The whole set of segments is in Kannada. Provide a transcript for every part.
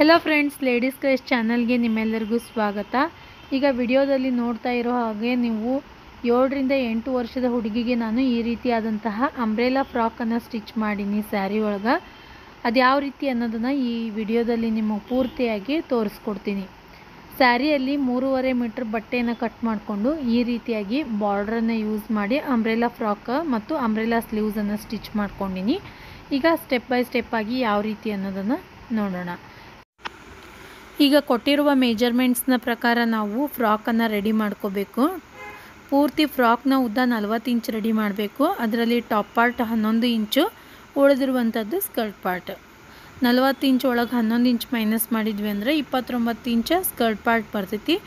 ಹೆಲೋ ಫ್ರೆಂಡ್ಸ್, ಲೇಡೀಸ್ ಕ್ರೇಜ್ ಚಾನಲ್ಗೆ ನಿಮ್ಮೆಲ್ಲರಿಗೂ ಸ್ವಾಗತ. ಈಗ ವಿಡಿಯೋದಲ್ಲಿ ನೋಡ್ತಾ ಇರೋ ಹಾಗೆ ನೀವು 7ರಿಂದ 8 ವರ್ಷದ ಹುಡುಗಿಗೆ ನಾನು ಈ ರೀತಿಯಾದಂತಹ ಅಂಬ್ರೆಲಾ ಫ್ರಾಕನ್ನು ಸ್ಟಿಚ್ ಮಾಡೀನಿ ಸ್ಯಾರಿ ಒಳಗೆ. ಅದು ಯಾವ ರೀತಿ ಅನ್ನೋದನ್ನು ಈ ವಿಡಿಯೋದಲ್ಲಿ ನಿಮಗೆ ಪೂರ್ತಿಯಾಗಿ ತೋರಿಸ್ಕೊಡ್ತೀನಿ. ಸ್ಯಾರಿಯಲ್ಲಿ 3.5 ಮೀಟರ್ ಬಟ್ಟೆಯನ್ನು ಕಟ್ ಮಾಡಿಕೊಂಡು ಈ ರೀತಿಯಾಗಿ ಬಾರ್ಡ್ರನ್ನು ಯೂಸ್ ಮಾಡಿ ಅಂಬ್ರೆಲಾ ಫ್ರಾಕ್ ಮತ್ತು ಅಂಬ್ರೆಲಾ ಸ್ಲೀವ್ಸನ್ನು ಸ್ಟಿಚ್ ಮಾಡ್ಕೊಂಡಿನಿ. ಈಗ ಸ್ಟೆಪ್ ಬೈ ಸ್ಟೆಪ್ ಆಗಿ ಯಾವ ರೀತಿ ಅನ್ನೋದನ್ನು ನೋಡೋಣ. ಈಗ ಕೊಟ್ಟಿರುವ ಮೆಜರ್ಮೆಂಟ್ಸ್ನ ಪ್ರಕಾರ ನಾವು ಫ್ರಾಕನ್ನು ರೆಡಿ ಮಾಡ್ಕೋಬೇಕು. ಪೂರ್ತಿ ಫ್ರಾಕ್ನ ಉದ್ದ 40 ಇಂಚ್ ರೆಡಿ ಮಾಡಬೇಕು. ಅದರಲ್ಲಿ ಟಾಪ್ ಪಾರ್ಟ್ 11 ಇಂಚು, ಉಳಿದಿರುವಂಥದ್ದು ಸ್ಕರ್ಟ್ ಪಾರ್ಟ್. 40 ಇಂಚ್ ಒಳಗೆ 11 ಇಂಚ್ ಮೈನಸ್ ಮಾಡಿದ್ವಿ ಅಂದರೆ 29 ಇಂಚ್ ಸ್ಕರ್ಟ್ ಪಾರ್ಟ್ ಬರ್ತೈತಿ.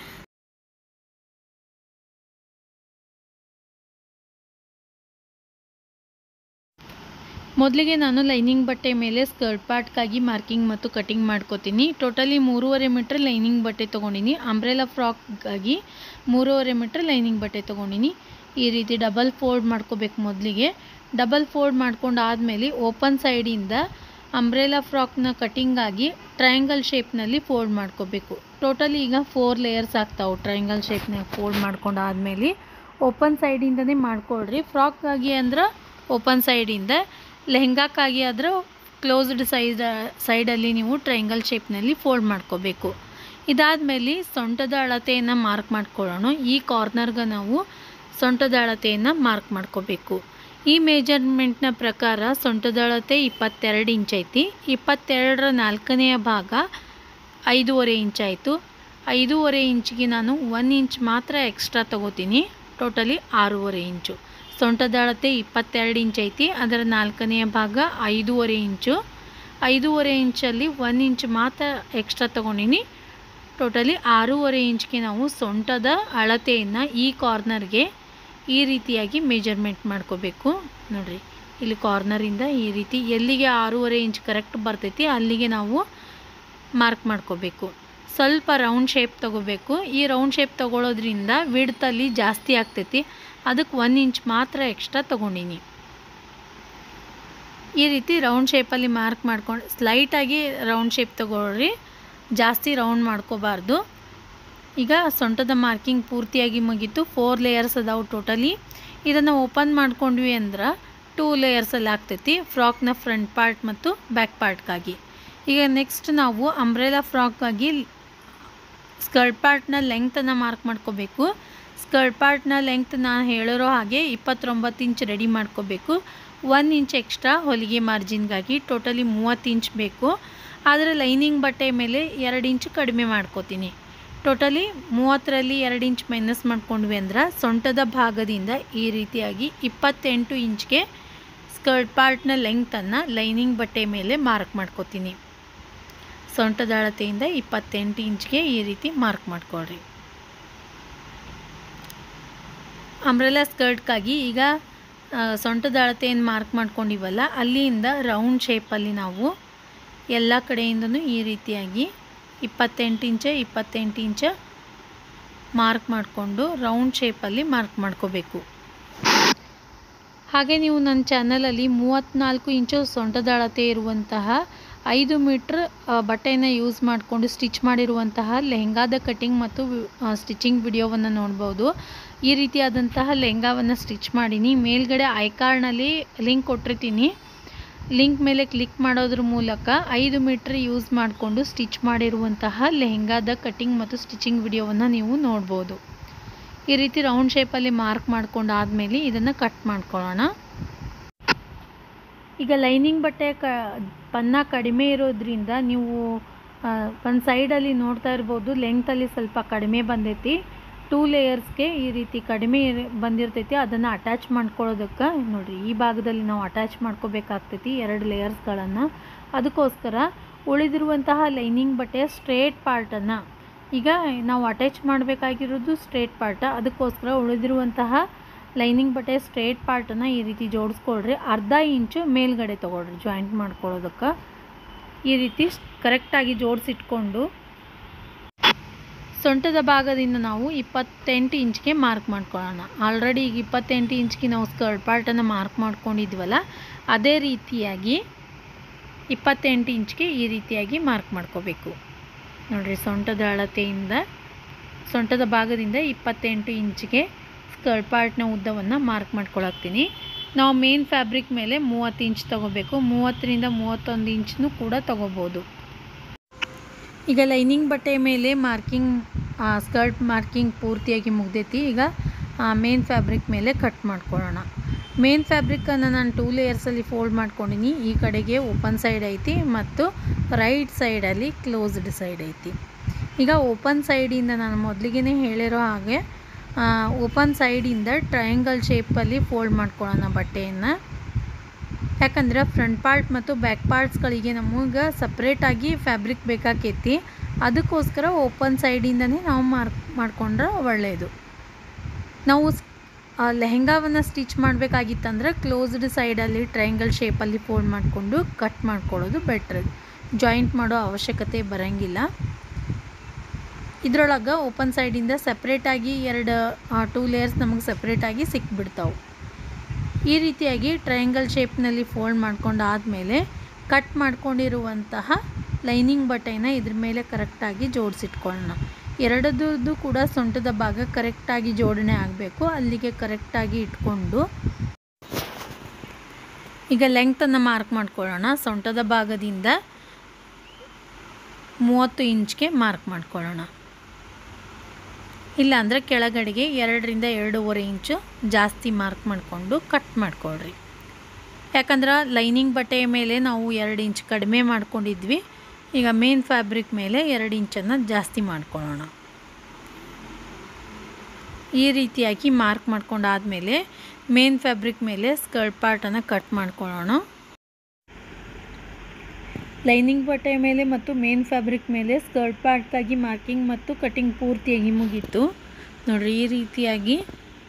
ಮೊದಲಿಗೆ ನಾನು ಲೈನಿಂಗ್ ಬಟ್ಟೆ ಮೇಲೆ ಸ್ಕರ್ಟ್ ಪಾರ್ಟ್ಗಾಗಿ ಮಾರ್ಕಿಂಗ್ ಮತ್ತು ಕಟಿಂಗ್ ಮಾಡ್ಕೋತೀನಿ. ಟೋಟಲಿ 3.5 ಮೀಟರ್ ಲೈನಿಂಗ್ ಬಟ್ಟೆ ತೊಗೊಂಡಿನಿ. ಅಂಬ್ರೆಲಾ ಫ್ರಾಕ್ಗಾಗಿ 3.5 ಮೀಟರ್ ಲೈನಿಂಗ್ ಬಟ್ಟೆ ತೊಗೊಂಡಿನಿ. ಈ ರೀತಿ ಡಬಲ್ ಫೋಲ್ಡ್ ಮಾಡ್ಕೋಬೇಕು. ಮೊದಲಿಗೆ ಡಬಲ್ ಫೋಲ್ಡ್ ಮಾಡ್ಕೊಂಡು ಆದಮೇಲೆ ಓಪನ್ ಸೈಡಿಂದ ಅಂಬ್ರೆಲಾ ಫ್ರಾಕ್ನ ಕಟಿಂಗಾಗಿ ಟ್ರಯಾಂಗಲ್ ಶೇಪ್ನಲ್ಲಿ ಫೋಲ್ಡ್ ಮಾಡ್ಕೋಬೇಕು. ಟೋಟಲಿ ಈಗ 4 ಲೇಯರ್ಸ್ ಆಗ್ತಾವೆ. ಟ್ರಯಾಂಗಲ್ ಶೇಪ್ನಾಗ ಫೋಲ್ಡ್ ಮಾಡ್ಕೊಂಡು ಆದಮೇಲೆ ಓಪನ್ ಸೈಡಿಂದನೇ ಮಾಡ್ಕೊಳ್ರಿ. ಫ್ರಾಕ್ಗಾಗಿ ಅಂದ್ರೆ ಓಪನ್ ಸೈಡಿಂದ, ಲೆಹಂಗಾಕ್ಕಾಗಿ ಆದರೂ ಕ್ಲೋಸ್ಡ್ ಸೈಡಲ್ಲಿ ನೀವು ಟ್ರಯಾಂಗಲ್ ಶೇಪ್ನಲ್ಲಿ ಫೋಲ್ಡ್ ಮಾಡ್ಕೋಬೇಕು. ಇದಾದಮೇಲೆ ಸೊಂಟದ ಅಳತೆಯನ್ನು ಮಾರ್ಕ್ ಮಾಡ್ಕೊಳ್ಳೋಣ. ಈ ಕಾರ್ನರ್ಗೆ ನಾವು ಸೊಂಟದ ಅಳತೆಯನ್ನು ಮಾರ್ಕ್ ಮಾಡ್ಕೋಬೇಕು. ಈ ಮೆಜರ್ಮೆಂಟ್ನ ಪ್ರಕಾರ ಸೊಂಟದ ಅಳತೆ 22 ಇಂಚ್ ಐತಿ. 22ರ 4ನೇ ಭಾಗ 5.5 ಇಂಚ್ ಆಯಿತು. 5.5 ಇಂಚಿಗೆ ನಾನು 1 ಇಂಚ್ ಮಾತ್ರ ಎಕ್ಸ್ಟ್ರಾ ತೊಗೋತೀನಿ. ಟೋಟಲಿ 6.5 ಇಂಚು. ಸೊಂಟದ ಅಳತೆ 22 ಇಂಚ್ ಐತಿ. ಅದರ 4ನೇ ಭಾಗ 5.5 ಇಂಚು. 5.5 ಇಂಚಲ್ಲಿ 1 ಇಂಚ್ ಮಾತ್ರ ಎಕ್ಸ್ಟ್ರಾ ತೊಗೊಂಡಿನಿ. ಟೋಟಲಿ 6.5 ಇಂಚ್ಗೆ ನಾವು ಸೊಂಟದ ಅಳತೆಯನ್ನು ಈ ಕಾರ್ನರ್ಗೆ ಈ ರೀತಿಯಾಗಿ ಮೆಜರ್ಮೆಂಟ್ ಮಾಡ್ಕೋಬೇಕು. ನೋಡಿರಿ, ಇಲ್ಲಿ ಕಾರ್ನರಿಂದ ಈ ರೀತಿ ಎಲ್ಲಿಗೆ 6.5 ಇಂಚ್ ಕರೆಕ್ಟ್ ಬರ್ತೈತಿ ಅಲ್ಲಿಗೆ ನಾವು ಮಾರ್ಕ್ ಮಾಡ್ಕೋಬೇಕು. ಸ್ವಲ್ಪ ರೌಂಡ್ ಶೇಪ್ ತೊಗೋಬೇಕು. ಈ ರೌಂಡ್ ಶೇಪ್ ತೊಗೊಳೋದ್ರಿಂದ ವಿಡ್ತಲ್ಲಿ ಜಾಸ್ತಿ ಆಗ್ತೈತಿ. ಅದಕ್ಕೆ 1 ಇಂಚ್ ಮಾತ್ರ ಎಕ್ಸ್ಟ್ರಾ ತೊಗೊಂಡಿನಿ. ಈ ರೀತಿ ರೌಂಡ್ ಶೇಪಲ್ಲಿ ಮಾರ್ಕ್ ಮಾಡ್ಕೊಂಡು ಸ್ಲೈಟಾಗಿ ರೌಂಡ್ ಶೇಪ್ ತೊಗೊಳ್ರಿ, ಜಾಸ್ತಿ ರೌಂಡ್ ಮಾಡ್ಕೋಬಾರ್ದು. ಈಗ ಸೊಂಟದ ಮಾರ್ಕಿಂಗ್ ಪೂರ್ತಿಯಾಗಿ ಮುಗೀತು. 4 ಲೇಯರ್ಸ್ ಅದಾವೆ ಟೋಟಲಿ. ಇದನ್ನು ಓಪನ್ ಮಾಡ್ಕೊಂಡ್ವಿ ಅಂದ್ರೆ 2 ಲೇಯರ್ಸಲ್ಲಿ ಆಗ್ತೈತಿ, ಫ್ರಾಕ್ನ ಫ್ರಂಟ್ ಪಾರ್ಟ್ ಮತ್ತು ಬ್ಯಾಕ್ ಪಾರ್ಟ್ಗಾಗಿ. ಈಗ ನೆಕ್ಸ್ಟ್ ನಾವು ಅಂಬ್ರೆಲಾ ಫ್ರಾಕ್ಗಾಗಿ ಸ್ಕರ್ಟ್ ಪಾರ್ಟ್ನ ಲೆಂಗ್ತನ್ನು ಮಾರ್ಕ್ ಮಾಡ್ಕೋಬೇಕು. ಸ್ಕರ್ಟ್ ಪಾರ್ಟ್ನ ಲೆಂಗ್ತ್ ನಾನು ಹೇಳಿರೋ ಹಾಗೆ 29 ಇಂಚ್ ರೆಡಿ ಮಾಡ್ಕೋಬೇಕು. 1 ಇಂಚ್ ಎಕ್ಸ್ಟ್ರಾ ಹೊಲಿಗೆ ಮಾರ್ಜಿನ್ಗಾಗಿ. ಟೋಟಲಿ 30 ಇಂಚ್ ಬೇಕು. ಆದರೆ ಲೈನಿಂಗ್ ಬಟ್ಟೆ ಮೇಲೆ 2 ಇಂಚ್ ಕಡಿಮೆ ಮಾಡ್ಕೋತೀನಿ. ಟೋಟಲಿ 30ರಲ್ಲಿ 2 ಇಂಚ್ ಮೈನಸ್ ಮಾಡ್ಕೊಂಡ್ವಿ ಅಂದ್ರೆ ಸೊಂಟದ ಭಾಗದಿಂದ ಈ ರೀತಿಯಾಗಿ 28 ಇಂಚ್ಗೆ ಸ್ಕರ್ಟ್ ಪಾರ್ಟ್ನ ಲೆಂಗ್ತನ್ನು ಲೈನಿಂಗ್ ಬಟ್ಟೆ ಮೇಲೆ ಮಾರ್ಕ್ ಮಾಡ್ಕೋತೀನಿ. ಸೊಂಟದ ಅಳತೆಯಿಂದ 28 ಇಂಚ್ಗೆ ಈ ರೀತಿ ಮಾರ್ಕ್ ಮಾಡ್ಕೊಳ್ರಿ. ಅಂಬ್ರೆಲಾ ಸ್ಕರ್ಟ್ಗಾಗಿ ಈಗ ಸೊಂಟದ ಅಳತೆಯನ್ನು ಮಾರ್ಕ್ ಮಾಡ್ಕೊಂಡಿವಲ್ಲ, ಅಲ್ಲಿಂದ ರೌಂಡ್ ಶೇಪಲ್ಲಿ ನಾವು ಎಲ್ಲ ಕಡೆಯಿಂದನೂ ಈ ರೀತಿಯಾಗಿ 28 ಇಂಚ ಮಾರ್ಕ್ ಮಾಡಿಕೊಂಡು ರೌಂಡ್ ಶೇಪಲ್ಲಿ ಮಾರ್ಕ್ ಮಾಡ್ಕೋಬೇಕು. ಹಾಗೆ ನೀವು ನನ್ನ ಚಾನಲಲ್ಲಿ 34 ಇಂಚು ಸೊಂಟದ ಅಳತೆ ಇರುವಂತಹ 5 ಮೀಟ್ರ್ ಬಟ್ಟೆಯನ್ನು ಯೂಸ್ ಮಾಡಿಕೊಂಡು ಸ್ಟಿಚ್ ಮಾಡಿರುವಂತಹ ಲೆಹಂಗಾದ ಕಟಿಂಗ್ ಮತ್ತು ಸ್ಟಿಚಿಂಗ್ ವಿಡಿಯೋವನ್ನು ನೋಡ್ಬೋದು. ಈ ರೀತಿಯಾದಂತಹ ಲೆಹಂಗಾವನ್ನು ಸ್ಟಿಚ್ ಮಾಡೀನಿ. ಮೇಲ್ಗಡೆ ಐಕಾರ್ಡ್ನಲ್ಲಿ ಲಿಂಕ್ ಕೊಟ್ಟಿರ್ತೀನಿ. ಲಿಂಕ್ ಮೇಲೆ ಕ್ಲಿಕ್ ಮಾಡೋದ್ರ ಮೂಲಕ 5 ಮೀಟ್ರ್ ಯೂಸ್ ಮಾಡಿಕೊಂಡು ಸ್ಟಿಚ್ ಮಾಡಿರುವಂತಹ ಲೆಹಂಗಾದ ಕಟಿಂಗ್ ಮತ್ತು ಸ್ಟಿಚಿಂಗ್ ವಿಡಿಯೋವನ್ನು ನೀವು ನೋಡ್ಬೋದು. ಈ ರೀತಿ ರೌಂಡ್ ಶೇಪಲ್ಲಿ ಮಾರ್ಕ್ ಮಾಡ್ಕೊಂಡು ಆದಮೇಲೆ ಇದನ್ನು ಕಟ್ ಮಾಡ್ಕೊಳ್ಳೋಣ. ಈಗ ಲೈನಿಂಗ್ ಬಟ್ಟೆ ಪನ್ನ ಕಡಿಮೆ ಇರೋದ್ರಿಂದ ನೀವು ಒಂದು ಸೈಡಲ್ಲಿ ನೋಡ್ತಾ ಇರ್ಬೋದು, ಲೆಂಗ್ತಲ್ಲಿ ಸ್ವಲ್ಪ ಕಡಿಮೆ ಬಂದೈತಿ. 2 ಲೇಯರ್ಸ್ಗೆ ಈ ರೀತಿ ಕಡಿಮೆ ಬಂದಿರ್ತೈತಿ. ಅದನ್ನು ಅಟ್ಯಾಚ್ ಮಾಡ್ಕೊಳ್ಳೋದಕ್ಕೆ ನೋಡಿರಿ, ಈ ಭಾಗದಲ್ಲಿ ನಾವು ಅಟ್ಯಾಚ್ ಮಾಡ್ಕೋಬೇಕಾಗ್ತೈತಿ 2 ಲೇಯರ್ಸ್ಗಳನ್ನು. ಅದಕ್ಕೋಸ್ಕರ ಉಳಿದಿರುವಂತಹ ಲೈನಿಂಗ್ ಬಟ್ಟೆಯ ಸ್ಟ್ರೇಟ್ ಪಾರ್ಟನ್ನು ಈಗ ನಾವು ಅಟ್ಯಾಚ್ ಮಾಡಬೇಕಾಗಿರೋದು ಸ್ಟ್ರೇಟ್ ಪಾರ್ಟ. ಅದಕ್ಕೋಸ್ಕರ ಉಳಿದಿರುವಂತಹ ಲೈನಿಂಗ್ ಬಟ್ಟೆ ಸ್ಟ್ರೇಟ್ ಪಾರ್ಟನ್ನು ಈ ರೀತಿ ಜೋಡಿಸ್ಕೊಳ್ರಿ. ಅರ್ಧ ಇಂಚು ಮೇಲ್ಗಡೆ ತೊಗೊಳ್ರಿ ಜಾಯಿಂಟ್ ಮಾಡ್ಕೊಳ್ಳೋದಕ್ಕೆ. ಈ ರೀತಿ ಕರೆಕ್ಟಾಗಿ ಜೋಡಿಸಿಟ್ಕೊಂಡು ಸೊಂಟದ ಭಾಗದಿಂದ ನಾವು 28 ಇಂಚ್ಗೆ ಮಾರ್ಕ್ ಮಾಡ್ಕೊಳ್ಳೋಣ. ಆಲ್ರೆಡಿ ಈಗ 28 ಇಂಚ್ಗೆ ನಾವು ಸ್ಕರ್ಟ್ ಪಾರ್ಟನ್ನು ಮಾರ್ಕ್ ಮಾಡ್ಕೊಂಡಿದ್ವಲ್ಲ, ಅದೇ ರೀತಿಯಾಗಿ 28 ಇಂಚ್ಗೆ ಈ ರೀತಿಯಾಗಿ ಮಾರ್ಕ್ ಮಾಡ್ಕೋಬೇಕು. ನೋಡಿರಿ, ಸೊಂಟದ ಭಾಗದಿಂದ 28 ಇಂಚ್ಗೆ ಸ್ಕರ್ಟ್ ಪಾರ್ಟ್ನ ಉದ್ದವನ್ನು ಮಾರ್ಕ್ ಮಾಡ್ಕೊಳಕ್ತೀನಿ. ನಾವು ಮೇನ್ ಫ್ಯಾಬ್ರಿಕ್ ಮೇಲೆ 30 ಇಂಚ್ ತೊಗೋಬೇಕು. 30ರಿಂದ 31 ಇಂಚ್ನೂ ಕೂಡ ತೊಗೋಬೋದು. ಈಗ ಲೈನಿಂಗ್ ಬಟ್ಟೆ ಮೇಲೆ ಸ್ಕರ್ಟ್ ಮಾರ್ಕಿಂಗ್ ಪೂರ್ತಿಯಾಗಿ ಮುಗ್ದೈತಿ. ಈಗ ಮೇನ್ ಫ್ಯಾಬ್ರಿಕ್ ಮೇಲೆ ಕಟ್ ಮಾಡ್ಕೊಳ್ಳೋಣ. ಮೇನ್ ಫ್ಯಾಬ್ರಿಕನ್ನು ನಾನು 2 ಲೇಯರ್ಸಲ್ಲಿ ಫೋಲ್ಡ್ ಮಾಡ್ಕೊಂಡಿನಿ. ಈ ಕಡೆಗೆ ಓಪನ್ ಸೈಡ್ ಐತಿ ಮತ್ತು ರೈಟ್ ಸೈಡಲ್ಲಿ ಕ್ಲೋಸ್ಡ್ ಸೈಡ್ ಐತಿ. ಈಗ ಓಪನ್ ಸೈಡಿಂದ ನಾನು ಮೊದಲಿಗೆ ಹೇಳಿರೋ ಹಾಗೆ ಓಪನ್ ಸೈಡಿಂದ ಟ್ರಯಾಂಗಲ್ ಶೇಪಲ್ಲಿ ಫೋಲ್ಡ್ ಮಾಡ್ಕೊಳ್ಳೋಣ ಬಟ್ಟೆಯನ್ನು. ಯಾಕಂದ್ರೆ ಫ್ರಂಟ್ ಪಾರ್ಟ್ ಮತ್ತು ಬ್ಯಾಕ್ ಪಾರ್ಟ್ಸ್ಗಳಿಗೆ ನಮಗೆ ಸಪ್ರೇಟಾಗಿ ಫ್ಯಾಬ್ರಿಕ್ ಬೇಕಾಕೈತಿ. ಅದಕ್ಕೋಸ್ಕರ ಓಪನ್ ಸೈಡಿಂದನೇ ನಾವು ಮಾರ್ಕ್ ಮಾಡಿಕೊಂಡ್ರೆ ಒಳ್ಳೆಯದು. ನಾವು ಲೆಹೆಂಗಾವನ್ನು ಸ್ಟಿಚ್ ಮಾಡಬೇಕಾಗಿತ್ತಂದ್ರೆ ಕ್ಲೋಸ್ಡ್ ಸೈಡಲ್ಲಿ ಟ್ರಯಾಂಗಲ್ ಶೇಪಲ್ಲಿ ಫೋಲ್ಡ್ ಮಾಡಿಕೊಂಡು ಕಟ್ ಮಾಡ್ಕೊಳ್ಳೋದು ಬೆಟ್ರ್. ಜಾಯಿಂಟ್ ಮಾಡೋ ಅವಶ್ಯಕತೆ ಬರೋಂಗಿಲ್ಲ. ಇದರೊಳಗೆ ಓಪನ್ ಸೈಡಿಂದ ಸಪ್ರೇಟಾಗಿ 2 ಲೇಯರ್ಸ್ ನಮಗೆ ಸಪ್ರೇಟಾಗಿ ಸಿಕ್ಬಿಡ್ತಾವೆ. ಈ ರೀತಿಯಾಗಿ ಟ್ರಯಾಂಗಲ್ ಶೇಪ್ನಲ್ಲಿ ಫೋಲ್ಡ್ ಮಾಡ್ಕೊಂಡಾದಮೇಲೆ ಕಟ್ ಮಾಡ್ಕೊಂಡಿರುವಂತಹ ಲೈನಿಂಗ್ ಬಟ್ಟೆನ ಇದ್ರ ಮೇಲೆ ಕರೆಕ್ಟಾಗಿ ಜೋಡಿಸಿಟ್ಕೊಳ್ಳೋಣ. ಎರಡದ್ದು ಕೂಡ ಸೊಂಟದ ಭಾಗ ಕರೆಕ್ಟಾಗಿ ಜೋಡಣೆ ಆಗಬೇಕು. ಅಲ್ಲಿಗೆ ಕರೆಕ್ಟಾಗಿ ಇಟ್ಕೊಂಡು ಈಗ ಲೆಂಗ್ತನ್ನು ಮಾರ್ಕ್ ಮಾಡ್ಕೊಳ್ಳೋಣ. ಸೊಂಟದ ಭಾಗದಿಂದ 30 ಇಂಚ್ಗೆ ಮಾರ್ಕ್ ಮಾಡ್ಕೊಳ್ಳೋಣ. ಇಲ್ಲಾಂದರೆ ಕೆಳಗಡೆಗೆ 2ರಿಂದ 2.5 ಇಂಚು ಜಾಸ್ತಿ ಮಾರ್ಕ್ ಮಾಡಿಕೊಂಡು ಕಟ್ ಮಾಡ್ಕೊಳ್ರಿ. ಯಾಕಂದ್ರೆ ಲೈನಿಂಗ್ ಬಟ್ಟೆಯ ಮೇಲೆ ನಾವು 2 ಇಂಚ್ ಕಡಿಮೆ ಮಾಡ್ಕೊಂಡಿದ್ವಿ. ಈಗ ಮೇನ್ ಫ್ಯಾಬ್ರಿಕ್ ಮೇಲೆ 2 ಇಂಚನ್ನು ಜಾಸ್ತಿ ಮಾಡ್ಕೊಳ್ಳೋಣ. ಈ ರೀತಿಯಾಗಿ ಮಾರ್ಕ್ ಮಾಡ್ಕೊಂಡಾದಮೇಲೆ ಮೇನ್ ಫ್ಯಾಬ್ರಿಕ್ ಮೇಲೆ ಸ್ಕರ್ಟ್ ಪಾರ್ಟನ್ನು ಕಟ್ ಮಾಡ್ಕೊಳ್ಳೋಣ. ಲೈನಿಂಗ್ ಬಟ್ಟೆಯ ಮೇಲೆ ಮತ್ತು ಮೇನ್ ಫ್ಯಾಬ್ರಿಕ್ ಮೇಲೆ ಸ್ಕರ್ಟ್ ಪಾರ್ಟ್ಗಾಗಿ ಮಾರ್ಕಿಂಗ್ ಮತ್ತು ಕಟಿಂಗ್ ಪೂರ್ತಿಯಾಗಿ ಮುಗೀತು. ನೋಡಿರಿ, ಈ ರೀತಿಯಾಗಿ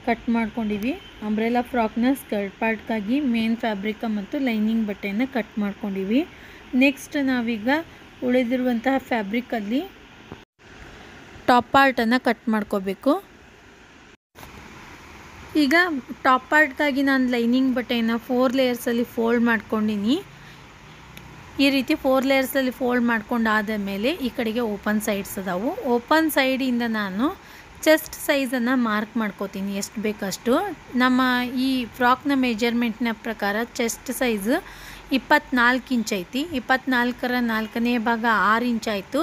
ಕಟ್ ಮಾಡ್ಕೊಂಡಿವಿ. ಅಂಬ್ರೆಲಾ ಫ್ರಾಕ್ನ ಸ್ಕರ್ಟ್ ಪಾರ್ಟ್ಗಾಗಿ ಮೇನ್ ಫ್ಯಾಬ್ರಿಕ್ ಮತ್ತು ಲೈನಿಂಗ್ ಬಟ್ಟೆಯನ್ನು ಕಟ್ ಮಾಡ್ಕೊಂಡಿವಿ. ನೆಕ್ಸ್ಟ್ ನಾವೀಗ ಉಳಿದಿರುವಂತಹ ಫ್ಯಾಬ್ರಿಕಲ್ಲಿ ಟಾಪ್ ಪಾರ್ಟನ್ನು ಕಟ್ ಮಾಡ್ಕೋಬೇಕು. ಈಗ ಟಾಪ್ ಪಾರ್ಟ್ಗಾಗಿ ನಾನು ಲೈನಿಂಗ್ ಬಟ್ಟೆಯನ್ನು 4 ಲೇಯರ್ಸಲ್ಲಿ ಫೋಲ್ಡ್ ಮಾಡ್ಕೊಂಡಿನಿ. ಈ ರೀತಿ 4 ಲೇಯರ್ಸಲ್ಲಿ ಫೋಲ್ಡ್ ಮಾಡ್ಕೊಂಡಾದ ಮೇಲೆ ಈ ಕಡೆಗೆ ಓಪನ್ ಸೈಡ್ಸ್ ಅದಾವು. ಓಪನ್ ಸೈಡಿಂದ ನಾನು ಚೆಸ್ಟ್ ಸೈಜನ್ನು ಮಾರ್ಕ್ ಮಾಡ್ಕೋತೀನಿ, ಎಷ್ಟು ಬೇಕಷ್ಟು. ನಮ್ಮ ಈ ಫ್ರಾಕ್ನ ಮೆಜರ್ಮೆಂಟ್ನ ಪ್ರಕಾರ ಚೆಸ್ಟ್ ಸೈಜ್ 24 ಇಂಚ್ ಐತಿ. 24ರ 4ನೇ ಭಾಗ 6 ಇಂಚ್ ಆಯಿತು.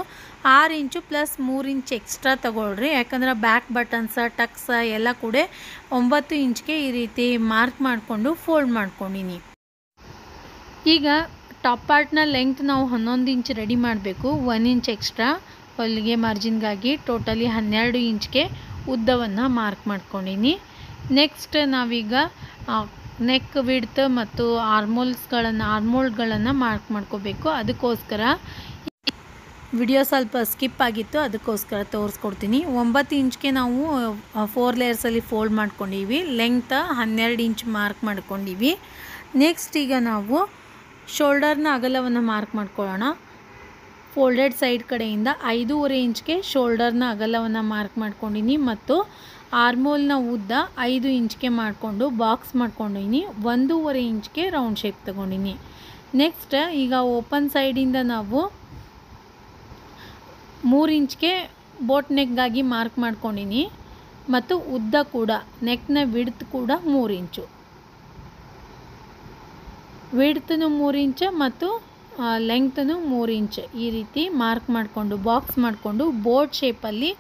6 ಇಂಚು ಪ್ಲಸ್ 3 ಇಂಚ್ ಎಕ್ಸ್ಟ್ರಾ ತೊಗೊಳ್ರಿ. ಯಾಕಂದ್ರೆ ಬ್ಯಾಕ್ ಬಟನ್ಸ ಟಕ್ಸ ಎಲ್ಲ ಕೂಡ 9 ಇಂಚ್ಗೆ ಈ ರೀತಿ ಮಾರ್ಕ್ ಮಾಡಿಕೊಂಡು ಫೋಲ್ಡ್ ಮಾಡ್ಕೊಂಡಿನಿ. ಈಗ ಟಾಪ್ ಪಾರ್ಟ್ನ ಲೆಂಗ್ತ್ ನಾವು 11 ಇಂಚ್ ರೆಡಿ ಮಾಡಬೇಕು. 1 ಇಂಚ್ ಎಕ್ಸ್ಟ್ರಾ ಹೊಲಿಗೆ ಮಾರ್ಜಿನ್ಗಾಗಿ ಟೋಟಲಿ 12 ಇಂಚ್ಗೆ ಉದ್ದವನ್ನು ಮಾರ್ಕ್ ಮಾಡ್ಕೊಂಡಿನಿ. ನೆಕ್ಸ್ಟ್ ನಾವೀಗ ನೆಕ್ ವಿಡ್ತ್ ಮತ್ತು ಆರ್ಮೋಲ್ಡ್ಗಳನ್ನು ಮಾರ್ಕ್ ಮಾಡ್ಕೋಬೇಕು. ಅದಕ್ಕೋಸ್ಕರ ವಿಡಿಯೋ ಸ್ವಲ್ಪ ಸ್ಕಿಪ್ ಆಗಿತ್ತು, ಅದಕ್ಕೋಸ್ಕರ ತೋರಿಸ್ಕೊಡ್ತೀನಿ. 9 ಇಂಚ್ಗೆ ನಾವು 4 ಲೇಯರ್ಸಲ್ಲಿ ಫೋಲ್ಡ್ ಮಾಡ್ಕೊಂಡಿವಿ. ಲೆಂಗ್ತ್ 12 ಇಂಚ್ ಮಾರ್ಕ್ ಮಾಡ್ಕೊಂಡಿವಿ. ನೆಕ್ಸ್ಟ್ ಈಗ ನಾವು ಶೋಲ್ಡರ್ನ ಅಗಲವನ್ನು ಮಾರ್ಕ್ ಮಾಡ್ಕೊಳ್ಳೋಣ. ಫೋಲ್ಡೆಡ್ ಸೈಡ್ ಕಡೆಯಿಂದ 5.5 ಇಂಚ್ಗೆ ಶೋಲ್ಡರ್ನ ಅಗಲವನ್ನು ಮಾರ್ಕ್ ಮಾಡ್ಕೊಂಡಿನಿ ಮತ್ತು ಆರ್ಮೋಲ್ನ ಉದ್ದ 5 ಇಂಚ್ಗೆ ಮಾಡಿಕೊಂಡು ಬಾಕ್ಸ್ ಮಾಡ್ಕೊಂಡಿನಿ. 1.5 ಇಂಚ್ಗೆ ರೌಂಡ್ ಶೇಪ್ ತೊಗೊಂಡಿನಿ. ನೆಕ್ಸ್ಟ್ ಈಗ ಓಪನ್ ಸೈಡಿಂದ ನಾವು 3 ಇಂಚ್ಗೆ ಬೋಟ್ ನೆಕ್ಗಾಗಿ ಮಾರ್ಕ್ ಮಾಡ್ಕೊಂಡಿನಿ ಮತ್ತು ಉದ್ದ ಕೂಡ ನೆಕ್ನ ವಿಡ್ತ್ ಕೂಡ 3 ಇಂಚು. ವಿಡ್ತನು 3 ಇಂಚ್ ಮತ್ತು ಲೆಂಗ್ತನು 3 ಇಂಚ್ ಈ ರೀತಿ ಮಾರ್ಕ್ ಮಾಡಿಕೊಂಡು ಬಾಕ್ಸ್ ಮಾಡಿಕೊಂಡು ಬೋಟ್ ಶೇಪಲ್ಲಿ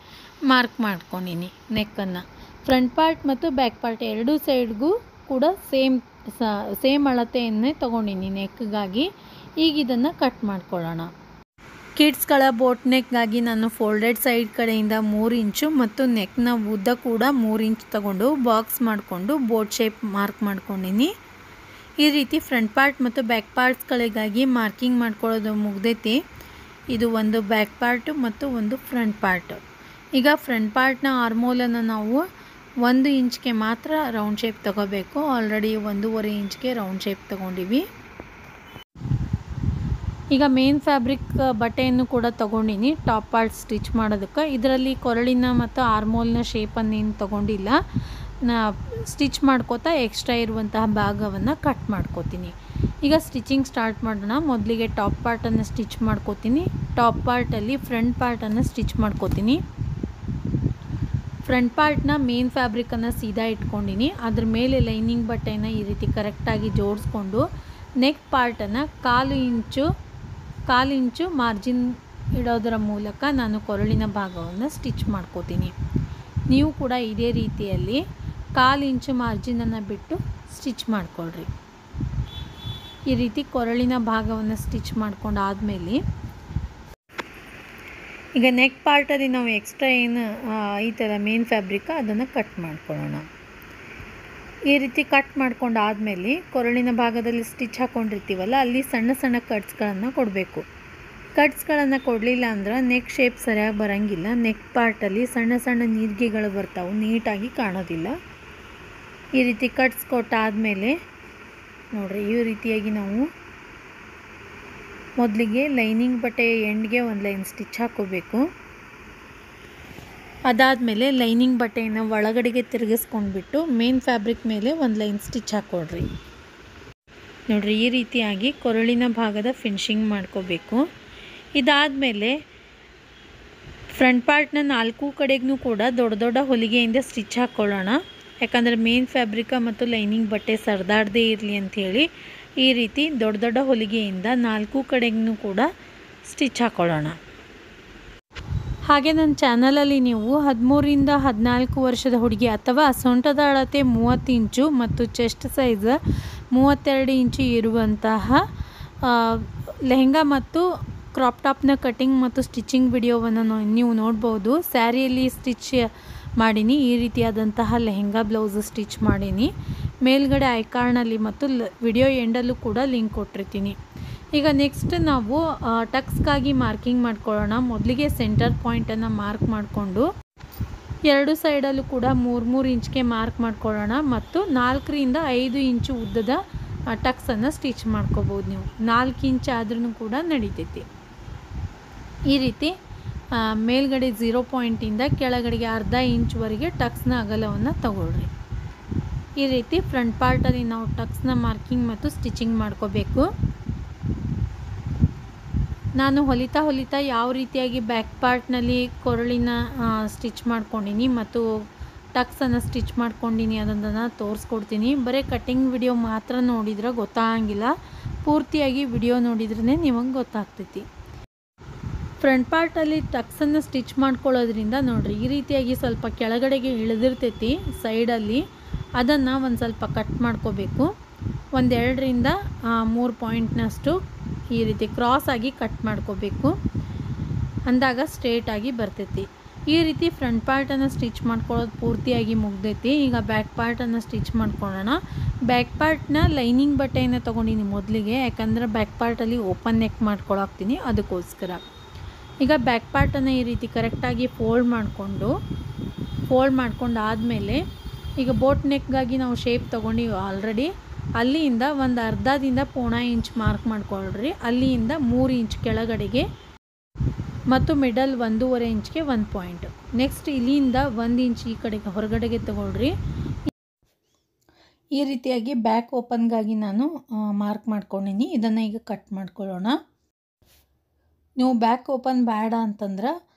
ಮಾರ್ಕ್ ಮಾಡ್ಕೊಂಡಿನಿ ನೆಕ್ಕನ್ನು. ಫ್ರಂಟ್ ಪಾರ್ಟ್ ಮತ್ತು ಬ್ಯಾಕ್ ಪಾರ್ಟ್ ಎರಡೂ ಸೈಡ್ಗೂ ಕೂಡ ಸೇಮ್ ಅಳತೆಯನ್ನೇ ತೊಗೊಂಡಿನಿ ನೆಕ್ಗಾಗಿ. ಈಗ ಇದನ್ನು ಕಟ್ ಮಾಡ್ಕೊಳ್ಳೋಣ. ಕಿಡ್ಸ್ಗಳ ಬೋಟ್ ನೆಕ್ಗಾಗಿ ನಾನು ಫೋಲ್ಡೆಡ್ ಸೈಡ್ ಕಡೆಯಿಂದ 3 ಇಂಚು ಮತ್ತು ನೆಕ್ನ ಉದ್ದ ಕೂಡ 3 ಇಂಚ್ ತಗೊಂಡು ಬಾಕ್ಸ್ ಮಾಡಿಕೊಂಡು ಬೋಟ್ ಶೇಪ್ ಮಾರ್ಕ್ ಮಾಡ್ಕೊಂಡಿನಿ. ಈ ರೀತಿ ಫ್ರಂಟ್ ಪಾರ್ಟ್ ಮತ್ತು ಬ್ಯಾಕ್ ಪಾರ್ಟ್ಸ್ಗಳಿಗಾಗಿ ಮಾರ್ಕಿಂಗ್ ಮಾಡ್ಕೊಳ್ಳೋದು ಮುಗ್ದೈತಿ. ಇದು ಒಂದು ಬ್ಯಾಕ್ ಪಾರ್ಟು ಮತ್ತು ಒಂದು ಫ್ರಂಟ್ ಪಾರ್ಟು. ಈಗ ಫ್ರಂಟ್ ಪಾರ್ಟ್ನ ಆರ್ಮೋಲನ್ನು ನಾವು 1 ಇಂಚ್ಗೆ ಮಾತ್ರ ರೌಂಡ್ ಶೇಪ್ ತೊಗೋಬೇಕು. ಆಲ್ರೆಡಿ 1.5 ಇಂಚ್ಗೆ ರೌಂಡ್ ಶೇಪ್ ತೊಗೊಂಡಿವಿ. ಈಗ ಮೇನ್ ಫ್ಯಾಬ್ರಿಕ್ ಬಟ್ಟೆಯನ್ನು ಕೂಡ ತೊಗೊಂಡಿನಿ ಟಾಪ್ ಪಾರ್ಟ್ ಸ್ಟಿಚ್ ಮಾಡೋದಕ್ಕೆ. ಇದರಲ್ಲಿ ಕೊರಳಿನ ಮತ್ತು ಆರ್ಮೋಲ್ನ ಶೇಪನ್ನೇನು ತೊಗೊಂಡಿಲ್ಲ. ಸ್ಟಿಚ್ ಮಾಡ್ಕೋತಾ ಎಕ್ಸ್ಟ್ರಾ ಇರುವಂತಹ ಭಾಗವನ್ನು ಕಟ್ ಮಾಡ್ಕೋತೀನಿ. ಈಗ ಸ್ಟಿಚಿಂಗ್ ಸ್ಟಾರ್ಟ್ ಮಾಡೋಣ. ಮೊದಲಿಗೆ ಟಾಪ್ ಪಾರ್ಟನ್ನು ಸ್ಟಿಚ್ ಮಾಡ್ಕೋತೀನಿ. ಟಾಪ್ ಪಾರ್ಟಲ್ಲಿ ಫ್ರಂಟ್ ಪಾರ್ಟನ್ನು ಸ್ಟಿಚ್ ಮಾಡ್ಕೋತೀನಿ. ಫ್ರಂಟ್ ಪಾರ್ಟ್ನ ಮೇನ್ ಫ್ಯಾಬ್ರಿಕನ್ನು ಸೀದಾ ಇಟ್ಕೊಂಡಿನಿ. ಅದ್ರ ಮೇಲೆ ಲೈನಿಂಗ್ ಬಟ್ಟೆನ ಈ ರೀತಿ ಕರೆಕ್ಟಾಗಿ ಜೋಡಿಸ್ಕೊಂಡು ನೆಕ್ ಪಾರ್ಟನ್ನು ಕಾಲು ಇಂಚು ಮಾರ್ಜಿನ್ ಇಡೋದರ ಮೂಲಕ ನಾನು ಕೊರಳಿನ ಭಾಗವನ್ನು ಸ್ಟಿಚ್ ಮಾಡ್ಕೋತೀನಿ. ನೀವು ಕೂಡ ಇದೇ ರೀತಿಯಲ್ಲಿ 1/4 ಇಂಚು ಮಾರ್ಜಿನನ್ನು ಬಿಟ್ಟು ಸ್ಟಿಚ್ ಮಾಡ್ಕೊಳ್ರಿ. ಈ ರೀತಿ ಕೊರಳಿನ ಭಾಗವನ್ನು ಸ್ಟಿಚ್ ಮಾಡ್ಕೊಂಡಾದಮೇಲೆ ಈಗ ನೆಕ್ ಪಾರ್ಟಲ್ಲಿ ನಾವು ಎಕ್ಸ್ಟ್ರಾ ಏನು ಈ ಥರ ಮೇನ್ ಫ್ಯಾಬ್ರಿಕ್ ಅದನ್ನು ಕಟ್ ಮಾಡ್ಕೊಳ್ಳೋಣ. ಈ ರೀತಿ ಕಟ್ ಮಾಡ್ಕೊಂಡಾದಮೇಲೆ ಕೊರಳಿನ ಭಾಗದಲ್ಲಿ ಸ್ಟಿಚ್ ಹಾಕ್ಕೊಂಡಿರ್ತೀವಲ್ಲ ಅಲ್ಲಿ ಸಣ್ಣ ಸಣ್ಣ ಕಟ್ಸ್ಗಳನ್ನು ಕೊಡಬೇಕು. ಕಟ್ಸ್ಗಳನ್ನು ಕೊಡಲಿಲ್ಲ ಅಂದ್ರೆ ನೆಕ್ ಶೇಪ್ ಸರಿಯಾಗಿ ಬರೋಂಗಿಲ್ಲ. ನೆಕ್ ಪಾರ್ಟಲ್ಲಿ ಸಣ್ಣ ಸಣ್ಣ ನೀರಿಗೆಗಳು ಬರ್ತಾವೆ, ನೀಟಾಗಿ ಕಾಣೋದಿಲ್ಲ. ಈ ರೀತಿ ಕಟ್ಸ್ ಕೊಟ್ಟಾದಮೇಲೆ ನೋಡಿರಿ, ಈ ರೀತಿಯಾಗಿ ನಾವು ಮೊದಲಿಗೆ ಲೈನಿಂಗ್ ಬಟ್ಟೆಯ ಎಂಡ್ಗೆ ಒಂದು ಲೈನ್ ಸ್ಟಿಚ್ ಹಾಕೋಬೇಕು. ಅದಾದಮೇಲೆ ಲೈನಿಂಗ್ ಬಟ್ಟೆಯನ್ನು ಒಳಗಡೆಗೆ ತಿರುಗಿಸ್ಕೊಂಡ್ಬಿಟ್ಟು ಮೇನ್ ಫ್ಯಾಬ್ರಿಕ್ ಮೇಲೆ ಒಂದು ಲೈನ್ ಸ್ಟಿಚ್ ಹಾಕ್ಕೊಡ್ರಿ. ನೋಡಿರಿ, ಈ ರೀತಿಯಾಗಿ ಕೊರಳಿನ ಭಾಗದ ಫಿನಿಶಿಂಗ್ ಮಾಡ್ಕೋಬೇಕು. ಇದಾದಮೇಲೆ ಫ್ರಂಟ್ ಪಾರ್ಟ್ನ 4 ಕಡೆಗೂ ಕೂಡ ದೊಡ್ಡ ದೊಡ್ಡ ಹೊಲಿಗೆಯಿಂದ ಸ್ಟಿಚ್ ಹಾಕ್ಕೊಳ್ಳೋಣ. ಯಾಕಂದರೆ ಮೇನ್ ಫ್ಯಾಬ್ರಿಕ ಮತ್ತು ಲೈನಿಂಗ್ ಬಟ್ಟೆ ಸರಿದಾಡದೇ ಇರಲಿ ಅಂಥೇಳಿ ಈ ರೀತಿ ದೊಡ್ಡ ದೊಡ್ಡ ಹೊಲಿಗೆಯಿಂದ 4 ಕಡೆಗೂ ಕೂಡ ಸ್ಟಿಚ್ ಹಾಕ್ಕೊಳ್ಳೋಣ. ಹಾಗೆ ನನ್ನ ಚಾನಲಲ್ಲಿ ನೀವು 13 ರಿಂದ 14 ವರ್ಷದ ಹುಡುಗಿ ಅಥವಾ ಸೊಂಟದ ಅಳತೆ 30 ಇಂಚು ಮತ್ತು ಚೆಸ್ಟ್ ಸೈಜ್ 32 ಇಂಚು ಇರುವಂತಹ ಲೆಹೆಂಗಾ ಮತ್ತು ಕ್ರಾಪ್ ಟಾಪ್ನ ಕಟಿಂಗ್ ಮತ್ತು ಸ್ಟಿಚಿಂಗ್ ವಿಡಿಯೋವನ್ನು ನೀವು ನೋಡ್ಬೋದು. ಸ್ಯಾರಿಯಲ್ಲಿ ಸ್ಟಿಚ್ ಮಾಡೀನಿ, ಈ ರೀತಿಯಾದಂತಹ ಲೆಹೆಂಗಾ ಬ್ಲೌಸ್ ಸ್ಟಿಚ್ ಮಾಡೀನಿ. ಮೇಲ್ಗಡೆ ಐಕಾರ್ನಲ್ಲಿ ಮತ್ತು ವಿಡಿಯೋ ಎಂಡಲ್ಲೂ ಕೂಡ ಲಿಂಕ್ ಕೊಟ್ಟಿರ್ತೀನಿ. ಈಗ ನೆಕ್ಸ್ಟ್ ನಾವು ಟಕ್ಸ್ಗಾಗಿ ಮಾರ್ಕಿಂಗ್ ಮಾಡ್ಕೊಳ್ಳೋಣ. ಮೊದಲಿಗೆ ಸೆಂಟರ್ ಪಾಯಿಂಟನ್ನು ಮಾರ್ಕ್ ಮಾಡಿಕೊಂಡು 2 ಸೈಡಲ್ಲೂ ಕೂಡ 3 ಇಂಚ್ಗೆ ಮಾರ್ಕ್ ಮಾಡ್ಕೊಳ್ಳೋಣ ಮತ್ತು 4 ರಿಂದ 5 ಇಂಚು ಉದ್ದದ ಟಕ್ಸನ್ನು ಸ್ಟಿಚ್ ಮಾಡ್ಕೋಬೋದು. ನೀವು 4 ಇಂಚ್ ಆದ್ರೂ ಕೂಡ ನಡೀತೈತಿ. ಈ ರೀತಿ ಮೇಲ್ಗಡೆ 0 ಪಾಯಿಂಟಿಂದ ಕೆಳಗಡೆಗೆ ಅರ್ಧ ಇಂಚ್ವರೆಗೆ ಟಕ್ಸ್ನ ಅಗಲವನ್ನು ತಗೊಳ್ರಿ. ಈ ರೀತಿ ಫ್ರಂಟ್ ಪಾರ್ಟಲ್ಲಿ ನಾವು ಟಕ್ಸ್ನ ಮಾರ್ಕಿಂಗ್ ಮತ್ತು ಸ್ಟಿಚಿಂಗ್ ಮಾಡ್ಕೋಬೇಕು. ನಾನು ಹೊಲಿತಾ ಯಾವ ರೀತಿಯಾಗಿ ಬ್ಯಾಕ್ ಪಾರ್ಟ್ನಲ್ಲಿ ಕೊರಳಿನ ಸ್ಟಿಚ್ ಮಾಡ್ಕೊಂಡಿನಿ ಮತ್ತು ಟಕ್ಸನ್ನು ಸ್ಟಿಚ್ ಮಾಡ್ಕೊಂಡಿನಿ ಅದನ್ನು ತೋರಿಸ್ಕೊಡ್ತೀನಿ. ಬರೀ ಕಟಿಂಗ್ ವಿಡಿಯೋ ಮಾತ್ರ ನೋಡಿದ್ರೆ ಗೊತ್ತಾಗಂಗಿಲ್ಲ, ಪೂರ್ತಿಯಾಗಿ ವಿಡಿಯೋ ನೋಡಿದ್ರೇ ನಿಮಗೆ ಗೊತ್ತಾಗ್ತೈತಿ. ಫ್ರಂಟ್ ಪಾರ್ಟಲ್ಲಿ ಟಕ್ಸನ್ನು ಸ್ಟಿಚ್ ಮಾಡ್ಕೊಳ್ಳೋದ್ರಿಂದ ನೋಡಿರಿ, ಈ ರೀತಿಯಾಗಿ ಸ್ವಲ್ಪ ಕೆಳಗಡೆಗೆ ಇಳಿದಿರ್ತೈತಿ ಸೈಡಲ್ಲಿ, ಅದನ್ನು ಒಂದು ಸ್ವಲ್ಪ ಕಟ್ ಮಾಡ್ಕೋಬೇಕು. 1-2 ರಿಂದ 3 ಪಾಯಿಂಟ್ನಷ್ಟು ಈ ರೀತಿ ಕ್ರಾಸ್ ಆಗಿ ಕಟ್ ಮಾಡ್ಕೋಬೇಕು. ಅಂದಾಗ ಸ್ಟ್ರೇಟಾಗಿ ಬರ್ತೈತಿ. ಈ ರೀತಿ ಫ್ರಂಟ್ ಪಾರ್ಟನ್ನು ಸ್ಟಿಚ್ ಮಾಡ್ಕೊಳ್ಳೋದು ಪೂರ್ತಿಯಾಗಿ ಮುಗ್ದೈತಿ. ಈಗ ಬ್ಯಾಕ್ ಪಾರ್ಟನ್ನು ಸ್ಟಿಚ್ ಮಾಡ್ಕೊಳ್ಳೋಣ. ಬ್ಯಾಕ್ ಪಾರ್ಟ್ನ ಲೈನಿಂಗ್ ಬಟ್ಟೆಯನ್ನು ತೊಗೊಂಡಿನಿ ಮೊದಲಿಗೆ, ಯಾಕಂದರೆ ಬ್ಯಾಕ್ ಪಾರ್ಟಲ್ಲಿ ಓಪನ್ ನೆಕ್ ಮಾಡ್ಕೊಳಾಕ್ತೀನಿ, ಅದಕ್ಕೋಸ್ಕರ. ಈಗ ಬ್ಯಾಕ್ ಪಾರ್ಟನ್ನು ಈ ರೀತಿ ಕರೆಕ್ಟಾಗಿ ಫೋಲ್ಡ್ ಮಾಡ್ಕೊಂಡು ಆದಮೇಲೆ ಈಗ ಬೋಟ್ ನೆಕ್ಗಾಗಿ ನಾವು ಶೇಪ್ ತೊಗೊಂಡಿವಿ ಆಲ್ರೆಡಿ. ಅಲ್ಲಿಂದ ಒಂದು ಅರ್ಧದಿಂದ 1/4 ಇಂಚ್ ಮಾರ್ಕ್ ಮಾಡ್ಕೊಳ್ರಿ. ಅಲ್ಲಿಂದ 3 ಇಂಚ್ ಕೆಳಗಡೆಗೆ ಮತ್ತು ಮಿಡಲ್ 1.5 ಇಂಚ್ಗೆ 1 ಪಾಯಿಂಟ್. ನೆಕ್ಸ್ಟ್ ಇಲ್ಲಿಂದ 1 ಇಂಚ್ ಈ ಕಡೆಗೆ ಹೊರಗಡೆಗೆ ತಗೊಳ್ರಿ. ಈ ರೀತಿಯಾಗಿ ಬ್ಯಾಕ್ ಓಪನ್ಗಾಗಿ ನಾನು ಮಾರ್ಕ್ ಮಾಡ್ಕೊಂಡಿನಿ. ಇದನ್ನು ಈಗ ಕಟ್ ಮಾಡ್ಕೊಳ್ಳೋಣ. ನೀವು ಬ್ಯಾಕ್ ಓಪನ್ ಬೇಡ ಅಂತಂದ್ರೆ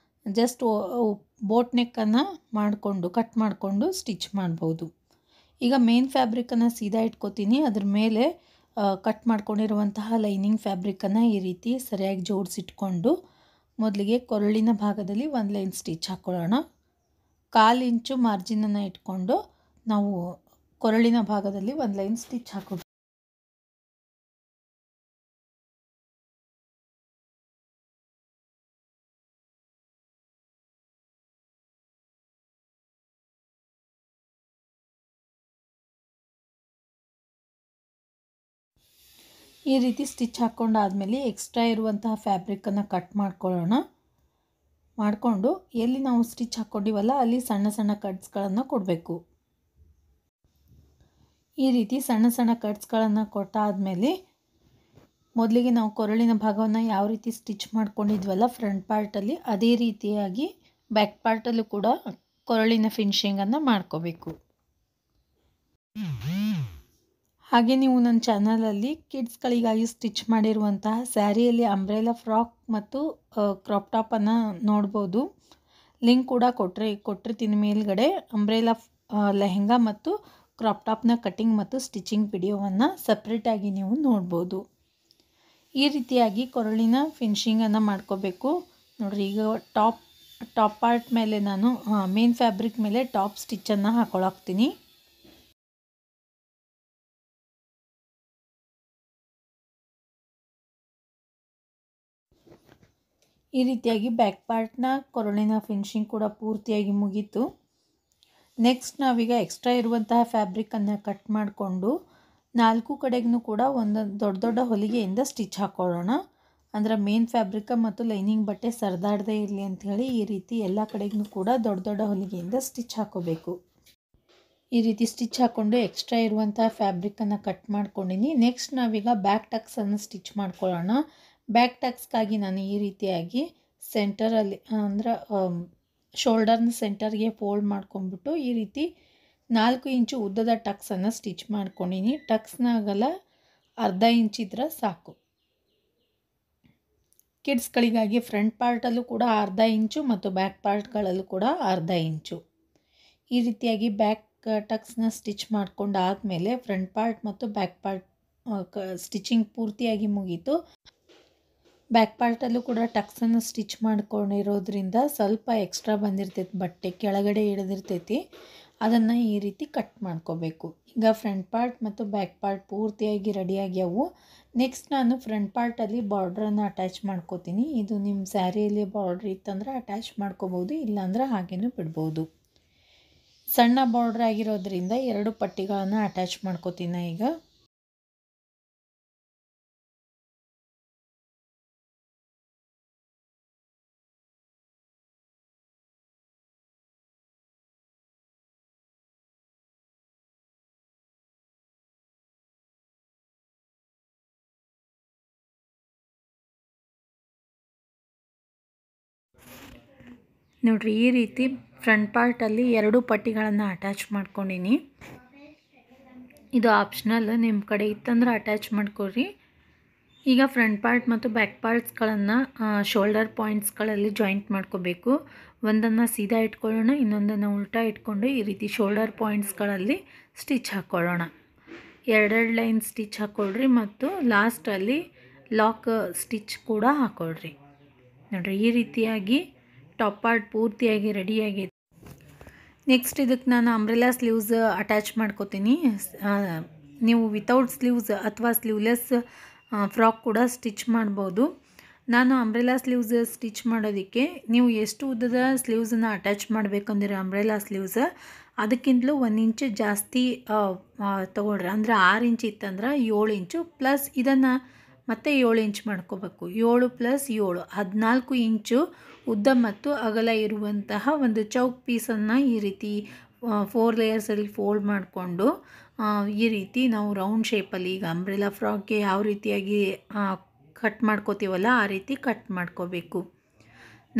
ಜಸ್ಟ್ ಬೋಟ್ ನೆಕ್ಕನ್ನು ಕಟ್ ಮಾಡಿಕೊಂಡು ಸ್ಟಿಚ್ ಮಾಡ್ಬೋದು. ಈಗ ಮೇನ್ ಫ್ಯಾಬ್ರಿಕನ್ನು ಸೀದಾ ಇಟ್ಕೋತೀನಿ. ಅದ್ರ ಮೇಲೆ ಕಟ್ ಮಾಡ್ಕೊಂಡಿರುವಂತಹ ಲೈನಿಂಗ್ ಫ್ಯಾಬ್ರಿಕನ್ನು ಈ ರೀತಿ ಸರಿಯಾಗಿ ಜೋಡಿಸಿಟ್ಕೊಂಡು ಮೊದಲಿಗೆ ಕೊರಳಿನ ಭಾಗದಲ್ಲಿ 1 ಲೈನ್ ಸ್ಟಿಚ್ ಹಾಕ್ಕೊಳ್ಳೋಣ. 1/4 ಇಂಚು ಮಾರ್ಜಿನನ್ನು ಇಟ್ಕೊಂಡು ನಾವು ಕೊರಳಿನ ಭಾಗದಲ್ಲಿ 1 ಲೈನ್ ಸ್ಟಿಚ್ ಹಾಕೋದು. ಈ ರೀತಿ ಸ್ಟಿಚ್ ಹಾಕ್ಕೊಂಡಾದಮೇಲೆ ಎಕ್ಸ್ಟ್ರಾ ಇರುವಂತಹ ಫ್ಯಾಬ್ರಿಕನ್ನು ಕಟ್ ಮಾಡಿಕೊಂಡು ಎಲ್ಲಿ ನಾವು ಸ್ಟಿಚ್ ಹಾಕ್ಕೊಂಡಿವಲ್ಲ ಅಲ್ಲಿ ಸಣ್ಣ ಸಣ್ಣ ಕಟ್ಸ್ಗಳನ್ನು ಕೊಡಬೇಕು. ಈ ರೀತಿ ಸಣ್ಣ ಸಣ್ಣ ಕಟ್ಸ್ಗಳನ್ನು ಕೊಟ್ಟಾದಮೇಲೆ ಮೊದಲಿಗೆ ನಾವು ಕೊರಳಿನ ಭಾಗವನ್ನು ಯಾವ ರೀತಿ ಸ್ಟಿಚ್ ಮಾಡ್ಕೊಂಡಿದ್ವಲ್ಲ ಫ್ರಂಟ್ ಪಾರ್ಟಲ್ಲಿ, ಅದೇ ರೀತಿಯಾಗಿ ಬ್ಯಾಕ್ ಪಾರ್ಟಲ್ಲೂ ಕೂಡ ಕೊರಳಿನ ಫಿನಿಶಿಂಗನ್ನು ಮಾಡ್ಕೋಬೇಕು. ಹಾಗೆ ನೀವು ನನ್ನ ಚಾನಲಲ್ಲಿ ಕಿಡ್ಸ್ಗಳಿಗಾಗಿ ಸ್ಟಿಚ್ ಮಾಡಿರುವಂತಹ ಸ್ಯಾರಿಯಲ್ಲಿ ಅಂಬ್ರೆಲಾ ಫ್ರಾಕ್ ಮತ್ತು ಕ್ರಾಪ್ ಟಾಪನ್ನು ನೋಡ್ಬೋದು. ಲಿಂಕ್ ಕೂಡ ಕೊಟ್ಟಿರ್ತೀನಿ ಮೇಲ್ಗಡೆ. ಅಂಬ್ರೆಲಾ ಲೆಹೆಂಗಾ ಮತ್ತು ಕ್ರಾಪ್ ಟಾಪ್ನ ಕಟಿಂಗ್ ಮತ್ತು ಸ್ಟಿಚಿಂಗ್ ವಿಡಿಯೋವನ್ನು ಸಪ್ರೇಟಾಗಿ ನೀವು ನೋಡ್ಬೋದು. ಈ ರೀತಿಯಾಗಿ ಕೊರಳಿನ ಫಿನಿಶಿಂಗನ್ನು ಮಾಡ್ಕೋಬೇಕು. ನೋಡಿರಿ, ಈಗ ಟಾಪ್ ಪಾರ್ಟ್ ಮೇಲೆ ನಾನು ಮೇನ್ ಫ್ಯಾಬ್ರಿಕ್ ಮೇಲೆ ಟಾಪ್ ಸ್ಟಿಚ್ಚನ್ನು ಹಾಕೊಳಾಕ್ತೀನಿ. ಈ ರೀತಿಯಾಗಿ ಬ್ಯಾಕ್ ಪಾರ್ಟ್ನ ಕೊರಳಿನ ಫಿನಿಶಿಂಗ್ ಕೂಡ ಪೂರ್ತಿಯಾಗಿ ಮುಗೀತು. ನೆಕ್ಸ್ಟ್ ನಾವೀಗ ಎಕ್ಸ್ಟ್ರಾ ಇರುವಂತಹ ಫ್ಯಾಬ್ರಿಕನ್ನು ಕಟ್ ಮಾಡಿಕೊಂಡು 4 ಕಡೆಗೂ ಕೂಡ ಒಂದು ದೊಡ್ಡ ಹೊಲಿಗೆಯಿಂದ ಸ್ಟಿಚ್ ಹಾಕೊಳ್ಳೋಣ. ಅಂದರೆ ಮೇನ್ ಫ್ಯಾಬ್ರಿಕ್ ಮತ್ತು ಲೈನಿಂಗ್ ಬಟ್ಟೆ ಸರಿದಾಡದೇ ಇರಲಿ ಅಂಥೇಳಿ ಈ ರೀತಿ ಎಲ್ಲ ಕಡೆಗೂ ಕೂಡ ದೊಡ್ಡ ಹೊಲಿಗೆಯಿಂದ ಸ್ಟಿಚ್ ಹಾಕೋಬೇಕು. ಈ ರೀತಿ ಸ್ಟಿಚ್ ಹಾಕ್ಕೊಂಡು ಎಕ್ಸ್ಟ್ರಾ ಇರುವಂತಹ ಫ್ಯಾಬ್ರಿಕನ್ನು ಕಟ್ ಮಾಡ್ಕೊಂಡಿನಿ. ನೆಕ್ಸ್ಟ್ ನಾವೀಗ ಬ್ಯಾಕ್ ಟಕ್ಸನ್ನು ಸ್ಟಿಚ್ ಮಾಡ್ಕೊಳ್ಳೋಣ. ಬ್ಯಾಕ್ ಟಕ್ಸ್ಗಾಗಿ ನಾನು ಈ ರೀತಿಯಾಗಿ ಸೆಂಟರಲ್ಲಿ ಅಂದ್ರೆ ಶೋಲ್ಡರ್ನ ಸೆಂಟರ್ಗೆ ಫೋಲ್ಡ್ ಮಾಡ್ಕೊಂಡ್ಬಿಟ್ಟು ಈ ರೀತಿ 4 ಇಂಚು ಉದ್ದದ ಟಕ್ಸನ್ನು ಸ್ಟಿಚ್ ಮಾಡ್ಕೊಂಡಿನಿ. ಟಕ್ಸ್ನ ಅಗಲ ಅರ್ಧ ಇಂಚ್ ಇದ್ರೆ ಸಾಕು. ಕಿಡ್ಸ್ಗಳಿಗಾಗಿ ಫ್ರಂಟ್ ಪಾರ್ಟಲ್ಲೂ ಕೂಡ ಅರ್ಧ ಇಂಚು ಮತ್ತು ಬ್ಯಾಕ್ ಪಾರ್ಟ್ಗಳಲ್ಲೂ ಕೂಡ ಅರ್ಧ ಇಂಚು. ಈ ರೀತಿಯಾಗಿ ಬ್ಯಾಕ್ ಟಕ್ಸ್ನ ಸ್ಟಿಚ್ ಮಾಡ್ಕೊಂಡಾದಮೇಲೆ ಫ್ರಂಟ್ ಪಾರ್ಟ್ ಮತ್ತು ಬ್ಯಾಕ್ ಪಾರ್ಟ್ ಸ್ಟಿಚಿಂಗ್ ಪೂರ್ತಿಯಾಗಿ ಮುಗೀತು. ಬ್ಯಾಕ್ ಪಾರ್ಟಲ್ಲೂ ಕೂಡ ಟಕ್ಸನ್ನು ಸ್ಟಿಚ್ ಮಾಡ್ಕೊಂಡಿರೋದ್ರಿಂದ ಸ್ವಲ್ಪ ಎಕ್ಸ್ಟ್ರಾ ಬಂದಿರ್ತೈತಿ, ಬಟ್ಟೆ ಕೆಳಗಡೆ ಇಳಿದಿರ್ತೈತಿ. ಅದನ್ನು ಈ ರೀತಿ ಕಟ್ ಮಾಡ್ಕೋಬೇಕು. ಈಗ ಫ್ರಂಟ್ ಪಾರ್ಟ್ ಮತ್ತು ಬ್ಯಾಕ್ ಪಾರ್ಟ್ ಪೂರ್ತಿಯಾಗಿ ರೆಡಿಯಾಗ್ಯಾವು. ನೆಕ್ಸ್ಟ್ ನಾನು ಫ್ರಂಟ್ ಪಾರ್ಟಲ್ಲಿ ಬಾರ್ಡ್ರನ್ನು ಅಟ್ಯಾಚ್ ಮಾಡ್ಕೋತೀನಿ. ಇದು ನಿಮ್ಮ ಸ್ಯಾರಿಯಲ್ಲಿ ಬಾರ್ಡ್ರ್ ಇತ್ತಂದ್ರೆ ಅಟ್ಯಾಚ್ ಮಾಡ್ಕೋಬೋದು, ಇಲ್ಲಾಂದ್ರೆ ಹಾಗೇನೂ ಬಿಡ್ಬೋದು. ಸಣ್ಣ ಬಾರ್ಡ್ರ್ ಆಗಿರೋದ್ರಿಂದ 2 ಪಟ್ಟಿಗಳನ್ನು ಅಟ್ಯಾಚ್ ಮಾಡ್ಕೋತೀನಿ ಈಗ. ನೋಡಿರಿ, ಈ ರೀತಿ ಫ್ರಂಟ್ ಪಾರ್ಟಲ್ಲಿ 2 ಪಟ್ಟಿಗಳನ್ನು ಅಟ್ಯಾಚ್ ಮಾಡ್ಕೊಂಡಿನಿ. ಇದು ಆಪ್ಷನಲ್, ನಿಮ್ಮ ಕಡೆ ಇತ್ತಂದ್ರೆ ಅಟ್ಯಾಚ್ ಮಾಡ್ಕೊಳ್ರಿ. ಈಗ ಫ್ರಂಟ್ ಪಾರ್ಟ್ ಮತ್ತು ಬ್ಯಾಕ್ ಪಾರ್ಟ್ಸ್ಗಳನ್ನು ಶೋಲ್ಡರ್ ಪಾಯಿಂಟ್ಸ್ಗಳಲ್ಲಿ ಜಾಯಿಂಟ್ ಮಾಡ್ಕೋಬೇಕು. ಒಂದನ್ನು ಸೀದಾ ಇಟ್ಕೊಳ್ಳೋಣ, ಇನ್ನೊಂದನ್ನು ಉಲ್ಟಾ ಇಟ್ಕೊಂಡು ಈ ರೀತಿ ಶೋಲ್ಡರ್ ಪಾಯಿಂಟ್ಸ್ಗಳಲ್ಲಿ ಸ್ಟಿಚ್ ಹಾಕ್ಕೊಳ್ಳೋಣ. 2 ಲೈನ್ ಸ್ಟಿಚ್ ಹಾಕ್ಕೊಳ್ರಿ ಮತ್ತು ಲಾಸ್ಟಲ್ಲಿ ಲಾಕ್ ಸ್ಟಿಚ್ ಕೂಡ ಹಾಕ್ಕೊಳ್ರಿ. ನೋಡಿರಿ, ಈ ರೀತಿಯಾಗಿ ಟಾಪ್ ಪಾರ್ಟ್ ಪೂರ್ತಿಯಾಗಿ ರೆಡಿಯಾಗಿದೆ. ನೆಕ್ಸ್ಟ್ ಇದಕ್ಕೆ ನಾನು ಅಂಬ್ರೆಲಾ ಸ್ಲೀವ್ಸ್ ಅಟ್ಯಾಚ್ ಮಾಡ್ಕೋತೀನಿ. ನೀವು ವಿತೌಟ್ ಸ್ಲೀವ್ಸ್ ಅಥವಾ ಸ್ಲೀವ್ಲೆಸ್ ಫ್ರಾಕ್ ಕೂಡ ಸ್ಟಿಚ್ ಮಾಡ್ಬೋದು. ನಾನು ಅಂಬ್ರೆಲಾ ಸ್ಲೀವ್ಸ್ ಸ್ಟಿಚ್ ಮಾಡೋದಕ್ಕೆ ನೀವು ಎಷ್ಟು ಉದ್ದದ ಸ್ಲೀವ್ಸನ್ನು ಅಟ್ಯಾಚ್ ಮಾಡಬೇಕಂದ್ರೆ ಅಂಬ್ರೆಲಾ ಸ್ಲೀವ್ಸ್ ಅದಕ್ಕಿಂತಲೂ 1 ಇಂಚ್ ಜಾಸ್ತಿ ತೊಗೊಳ್ರಿ. ಅಂದರೆ 6 ಇಂಚ್ ಇತ್ತಂದ್ರೆ 7 ಇಂಚು ಪ್ಲಸ್ ಇದನ್ನು ಮತ್ತೆ 7 ಇಂಚ್ ಮಾಡ್ಕೋಬೇಕು. 7 + 7 14 ಇಂಚು ಉದ್ದ ಮತ್ತು ಅಗಲ ಇರುವಂತಹ ಒಂದು ಚೌಕ್ ಪೀಸನ್ನು ಈ ರೀತಿ 4 ಲೇಯರ್ಸಲ್ಲಿ ಫೋಲ್ಡ್ ಮಾಡಿಕೊಂಡು ಈ ರೀತಿ ನಾವು ರೌಂಡ್ ಶೇಪಲ್ಲಿ ಈಗ ಅಂಬ್ರೆಲಾ ಫ್ರಾಕ್ಗೆ ಯಾವ ರೀತಿಯಾಗಿ ಕಟ್ ಮಾಡ್ಕೋತೀವಲ್ಲ ಆ ರೀತಿ ಕಟ್ ಮಾಡ್ಕೋಬೇಕು.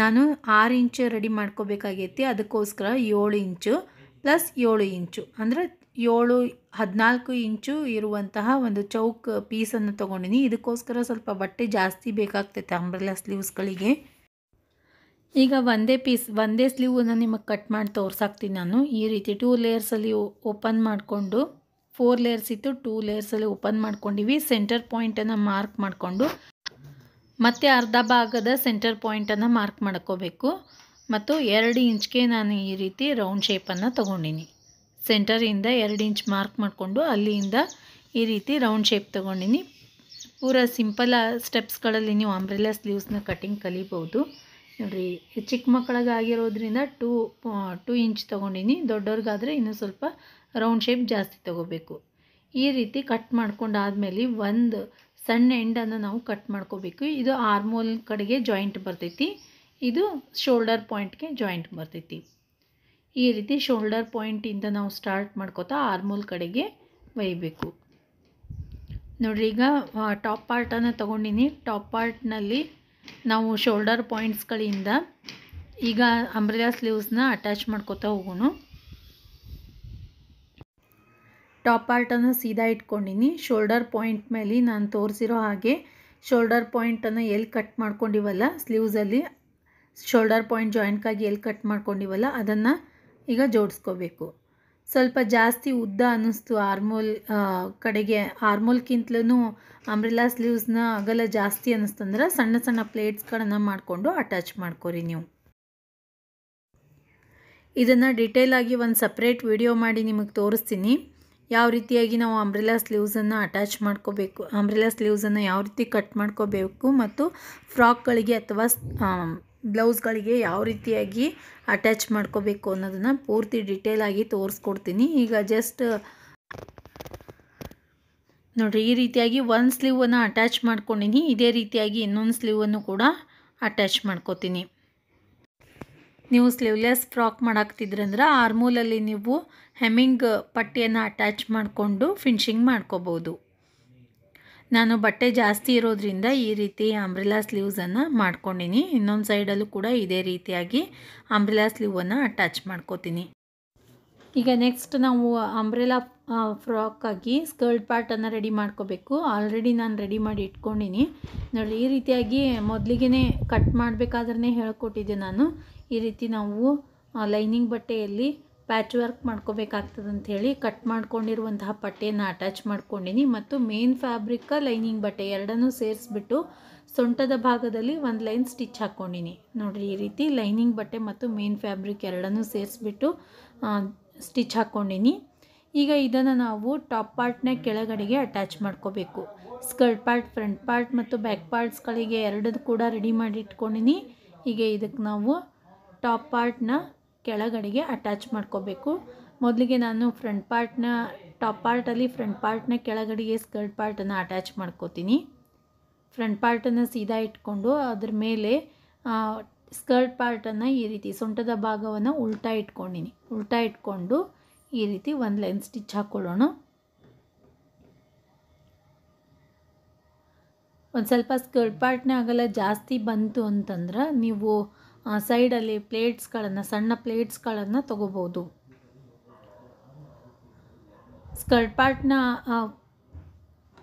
ನಾನು 6 ಇಂಚ್ ರೆಡಿ ಮಾಡ್ಕೋಬೇಕಾಗೈತಿ. ಅದಕ್ಕೋಸ್ಕರ 7 ಇಂಚು + 7 ಇಂಚು ಅಂದರೆ 14 ಇಂಚು ಇರುವಂತಹ ಒಂದು ಚೌಕ್ ಪೀಸನ್ನು ತೊಗೊಂಡಿನಿ. ಇದಕ್ಕೋಸ್ಕರ ಸ್ವಲ್ಪ ಬಟ್ಟೆ ಜಾಸ್ತಿ ಬೇಕಾಗ್ತೈತೆ ಅಂಬ್ರೆಲಾ ಸ್ಲೀವ್ಸ್ಗಳಿಗೆ. ಈಗ ಒಂದೇ ಸ್ಲೀವನ್ನು ನಿಮಗೆ ಕಟ್ ಮಾಡಿ ತೋರ್ಸಾಕ್ತೀನಿ ನಾನು. ಈ ರೀತಿ 2 ಲೇಯರ್ಸಲ್ಲಿ ಓಪನ್ ಮಾಡಿಕೊಂಡು 4 ಲೇಯರ್ಸ್ ಇತ್ತು, 2 ಲೇಯರ್ಸಲ್ಲಿ ಓಪನ್ ಮಾಡ್ಕೊಂಡಿವಿ. ಸೆಂಟರ್ ಪಾಯಿಂಟನ್ನು ಮಾರ್ಕ್ ಮಾಡಿಕೊಂಡು ಮತ್ತೆ ಅರ್ಧ ಭಾಗದ ಸೆಂಟರ್ ಪಾಯಿಂಟನ್ನು ಮಾರ್ಕ್ ಮಾಡ್ಕೋಬೇಕು. ಮತ್ತು 2 ಇಂಚ್ಗೆ ನಾನು ಈ ರೀತಿ ರೌಂಡ್ ಶೇಪನ್ನು ತೊಗೊಂಡಿನಿ. ಸೆಂಟರಿಂದ 2 ಇಂಚ್ ಮಾರ್ಕ್ ಮಾಡಿಕೊಂಡು ಅಲ್ಲಿಂದ ಈ ರೀತಿ ರೌಂಡ್ ಶೇಪ್ ತೊಗೊಂಡಿನಿ. ಪೂರ ಸಿಂಪಲ್ ಸ್ಟೆಪ್ಸ್ಗಳಲ್ಲಿ ನೀವು ಅಂಬ್ರೆಲಾ ಸ್ಲೀವ್ಸ್ನ ಕಟಿಂಗ್ ಕಲಿಬೋದು. ನೋಡಿರಿ, ಚಿಕ್ಕ ಮಕ್ಕಳಿಗಾಗಿರೋದ್ರಿಂದ 2 ಇಂಚ್ ತೊಗೊಂಡಿನಿ. ದೊಡ್ಡವ್ರಿಗಾದರೆ ಇನ್ನೂ ಸ್ವಲ್ಪ ರೌಂಡ್ ಶೇಪ್ ಜಾಸ್ತಿ ತೊಗೋಬೇಕು. ಈ ರೀತಿ ಕಟ್ ಮಾಡ್ಕೊಂಡಾದ್ಮೇಲೆ ಒಂದು ಸಣ್ಣ ಎಂಡನ್ನು ನಾವು ಕಟ್ ಮಾಡ್ಕೋಬೇಕು. ಇದು ಆರ್ಮೋಲ್ ಕಡೆಗೆ ಜಾಯಿಂಟ್ ಬರ್ತೈತಿ, ಇದು ಶೋಲ್ಡರ್ ಪಾಯಿಂಟ್ಗೆ ಜಾಯಿಂಟ್ ಬರ್ತೈತಿ. ಈ ರೀತಿ ಶೋಲ್ಡರ್ ಪಾಯಿಂಟಿಂದ ನಾವು ಸ್ಟಾರ್ಟ್ ಮಾಡ್ಕೋತಾ ಆರ್ಮೋಲ್ ಕಡೆಗೆ ಒಯ್ಯಬೇಕು. ನೋಡಿರಿ, ಈಗ ಟಾಪ್ ಪಾರ್ಟನ್ನು ತೊಗೊಂಡಿನಿ. ಟಾಪ್ ಪಾರ್ಟ್ನಲ್ಲಿ ನಾವು ಶೋಲ್ಡರ್ ಪಾಯಿಂಟ್ಸ್ಗಳಿಂದ ಈಗ ಅಂಬ್ರೆಲಾ ಸ್ಲೀವ್ಸ್ನ ಅಟ್ಯಾಚ್ ಮಾಡ್ಕೋತಾ ಹೋಗೋಣ. ಟಾಪ್ ಪಾರ್ಟನ್ನು ಸೀದಾ ಇಟ್ಕೊಂಡಿನಿ. ಶೋಲ್ಡರ್ ಪಾಯಿಂಟ್ ಮೇಲೆ ನಾನು ತೋರಿಸಿರೋ ಹಾಗೆ ಶೋಲ್ಡರ್ ಪಾಯಿಂಟನ್ನು ಎಲ್ಲಿ ಕಟ್ ಮಾಡ್ಕೊಂಡಿವಲ್ಲ ಸ್ಲೀವ್ಸಲ್ಲಿ, ಶೋಲ್ಡರ್ ಪಾಯಿಂಟ್ ಜಾಯಿಂಟ್ಗಾಗಿ ಎಲ್ಲಿ ಕಟ್ ಮಾಡ್ಕೊಂಡಿವಲ್ಲ ಅದನ್ನು ಈಗ ಜೋಡಿಸ್ಕೋಬೇಕು. ಸ್ವಲ್ಪ ಜಾಸ್ತಿ ಉದ್ದ ಅನ್ನಿಸ್ತು ಆರ್ಮೋಲ್ ಕಡೆಗೆ, ಆರ್ಮೋಲ್ಗಿಂತಲೂ ಅಂಬ್ರೆಲಾ ಸ್ಲೀವ್ಸ್ನ ಅಗಲ ಜಾಸ್ತಿ ಅನ್ನಿಸ್ತಂದ್ರೆ ಸಣ್ಣ ಸಣ್ಣ ಪ್ಲೇಟ್ಸ್ಗಳನ್ನು ಮಾಡಿಕೊಂಡು ಅಟ್ಯಾಚ್ ಮಾಡ್ಕೊರಿ ನೀವು. ಇದನ್ನು ಡೀಟೇಲಾಗಿ ಒಂದು ಸಪ್ರೇಟ್ ವಿಡಿಯೋ ಮಾಡಿ ನಿಮಗೆ ತೋರಿಸ್ತೀನಿ, ಯಾವ ರೀತಿಯಾಗಿ ನಾವು ಅಂಬ್ರೆಲಾ ಸ್ಲೀವ್ಸನ್ನು ಅಟ್ಯಾಚ್ ಮಾಡ್ಕೋಬೇಕು, ಅಂಬ್ರೆಲಾ ಸ್ಲೀವ್ಸನ್ನು ಯಾವ ರೀತಿ ಕಟ್ ಮಾಡ್ಕೋಬೇಕು ಮತ್ತು ಫ್ರಾಕ್ಗಳಿಗೆ ಅಥವಾ ಬ್ಲೌಸ್ಗಳಿಗೆ ಯಾವ ರೀತಿಯಾಗಿ ಅಟ್ಯಾಚ್ ಮಾಡ್ಕೋಬೇಕು ಅನ್ನೋದನ್ನು ಪೂರ್ತಿ ಡೀಟೇಲಾಗಿ ತೋರಿಸ್ಕೊಡ್ತೀನಿ. ಈಗ ಜಸ್ಟ್ ನೋಡಿರಿ, ಈ ರೀತಿಯಾಗಿ ಒಂದು ಸ್ಲೀವನ್ನು ಅಟ್ಯಾಚ್ ಮಾಡ್ಕೊಂಡಿನಿ. ಇದೇ ರೀತಿಯಾಗಿ ಇನ್ನೊಂದು ಸ್ಲೀವನ್ನು ಕೂಡ ಅಟ್ಯಾಚ್ ಮಾಡ್ಕೋತೀನಿ. ನೀವು ಸ್ಲೀವ್ಲೆಸ್ ಫ್ರಾಕ್ ಮಾಡಾಕ್ತಿದ್ರಂದ್ರೆ ಆರ್ಮೂಲಲ್ಲಿ ನೀವು ಹೆಮ್ಮಿಂಗ್ ಪಟ್ಟಿಯನ್ನು ಅಟ್ಯಾಚ್ ಮಾಡಿಕೊಂಡು ಫಿನಿಶಿಂಗ್ ಮಾಡ್ಕೋಬೋದು. ನಾನು ಬಟ್ಟೆ ಜಾಸ್ತಿ ಇರೋದ್ರಿಂದ ಈ ರೀತಿ ಅಂಬ್ರೆಲಾ ಸ್ಲೀವ್ಸನ್ನು ಮಾಡ್ಕೊಂಡಿನಿ. ಇನ್ನೊಂದು ಸೈಡಲ್ಲೂ ಕೂಡ ಇದೇ ರೀತಿಯಾಗಿ ಅಂಬ್ರೆಲಾ ಸ್ಲೀವನ್ನು ಅಟ್ಯಾಚ್ ಮಾಡ್ಕೋತೀನಿ. ಈಗ ನೆಕ್ಸ್ಟ್ ನಾವು ಅಂಬ್ರೆಲಾ ಫ್ರಾಕಾಗಿ ಸ್ಕರ್ಟ್ ಪಾರ್ಟನ್ನು ರೆಡಿ ಮಾಡ್ಕೋಬೇಕು. ಆಲ್ರೆಡಿ ನಾನು ರೆಡಿ ಮಾಡಿ ಇಟ್ಕೊಂಡಿನಿ. ನೋಡಿ, ಈ ರೀತಿಯಾಗಿ ಮೊದಲಿಗೆ ಕಟ್ ಮಾಡಬೇಕಾದ್ರೆ ಹೇಳ್ಕೊಟ್ಟಿದ್ದೆ ನಾನು. ಈ ರೀತಿ ನಾವು ಲೈನಿಂಗ್ ಬಟ್ಟೆಯಲ್ಲಿ ಪ್ಯಾಚ್ ವರ್ಕ್ ಮಾಡ್ಕೋಬೇಕಾಗ್ತದೆ ಅಂಥೇಳಿ ಕಟ್ ಮಾಡ್ಕೊಂಡಿರುವಂತಹ ಪಟ್ಟಿಯನ್ನು ಅಟ್ಯಾಚ್ ಮಾಡ್ಕೊಂಡಿನಿ ಮತ್ತು ಮೇನ್ ಫ್ಯಾಬ್ರಿಕ್ ಲೈನಿಂಗ್ ಬಟ್ಟೆ ಎರಡನ್ನೂ ಸೇರಿಸ್ಬಿಟ್ಟು ಸೊಂಟದ ಭಾಗದಲ್ಲಿ ಒಂದು ಲೈನ್ ಸ್ಟಿಚ್ ಹಾಕ್ಕೊಂಡಿನಿ. ನೋಡಿರಿ, ಈ ರೀತಿ ಲೈನಿಂಗ್ ಬಟ್ಟೆ ಮತ್ತು ಮೇನ್ ಫ್ಯಾಬ್ರಿಕ್ ಎರಡನ್ನೂ ಸೇರಿಸ್ಬಿಟ್ಟು ಸ್ಟಿಚ್ ಹಾಕ್ಕೊಂಡಿನಿ. ಈಗ ಇದನ್ನು ನಾವು ಟಾಪ್ ಪಾರ್ಟ್ನ ಕೆಳಗಡೆಗೆ ಅಟ್ಯಾಚ್ ಮಾಡ್ಕೋಬೇಕು. ಸ್ಕರ್ಟ್ ಪಾರ್ಟ್, ಫ್ರಂಟ್ ಪಾರ್ಟ್ ಮತ್ತು ಬ್ಯಾಕ್ ಪಾರ್ಟ್ಸ್ಗಳಿಗೆ ಎರಡದು ಕೂಡ ರೆಡಿ ಮಾಡಿ ಇಟ್ಕೊಂಡಿನಿ. ಈಗ ಇದಕ್ಕೆ ನಾವು ಟಾಪ್ ಪಾರ್ಟ್ನ ಕೆಳಗಡೆಗೆ ಅಟ್ಯಾಚ್ ಮಾಡ್ಕೋಬೇಕು. ಮೊದಲಿಗೆ ನಾನು ಫ್ರಂಟ್ ಪಾರ್ಟ್ನ ಟಾಪ್ ಪಾರ್ಟಲ್ಲಿ ಫ್ರಂಟ್ ಪಾರ್ಟ್ನ ಕೆಳಗಡೆಗೆ ಸ್ಕರ್ಟ್ ಪಾರ್ಟನ್ನು ಅಟ್ಯಾಚ್ ಮಾಡ್ಕೋತೀನಿ. ಫ್ರಂಟ್ ಪಾರ್ಟನ್ನು ಸೀದಾ ಇಟ್ಕೊಂಡು ಅದ್ರ ಮೇಲೆ ಸ್ಕರ್ಟ್ ಪಾರ್ಟನ್ನು ಈ ರೀತಿ ಸೊಂಟದ ಭಾಗವನ್ನು ಉಲ್ಟಾ ಇಟ್ಕೊಂಡಿನಿ. ಉಲ್ಟಾ ಇಟ್ಕೊಂಡು ಈ ರೀತಿ ಒಂದು ಲೈನ್ ಸ್ಟಿಚ್ ಹಾಕ್ಕೊಳ್ಳೋಣ. ಒಂದು ಸ್ವಲ್ಪ ಸ್ಕರ್ಟ್ ಪಾರ್ಟ್ನ ಅಗಲ ಜಾಸ್ತಿ ಬಂತು ಅಂತಂದ್ರೆ ನೀವು ಸೈಡಲ್ಲಿ ಪ್ಲೇಟ್ಸ್ಗಳನ್ನು, ಸಣ್ಣ ಪ್ಲೇಟ್ಸ್ಗಳನ್ನು ತೊಗೋಬೋದು. ಸ್ಕರ್ಟ್ ಪಾರ್ಟ್ನ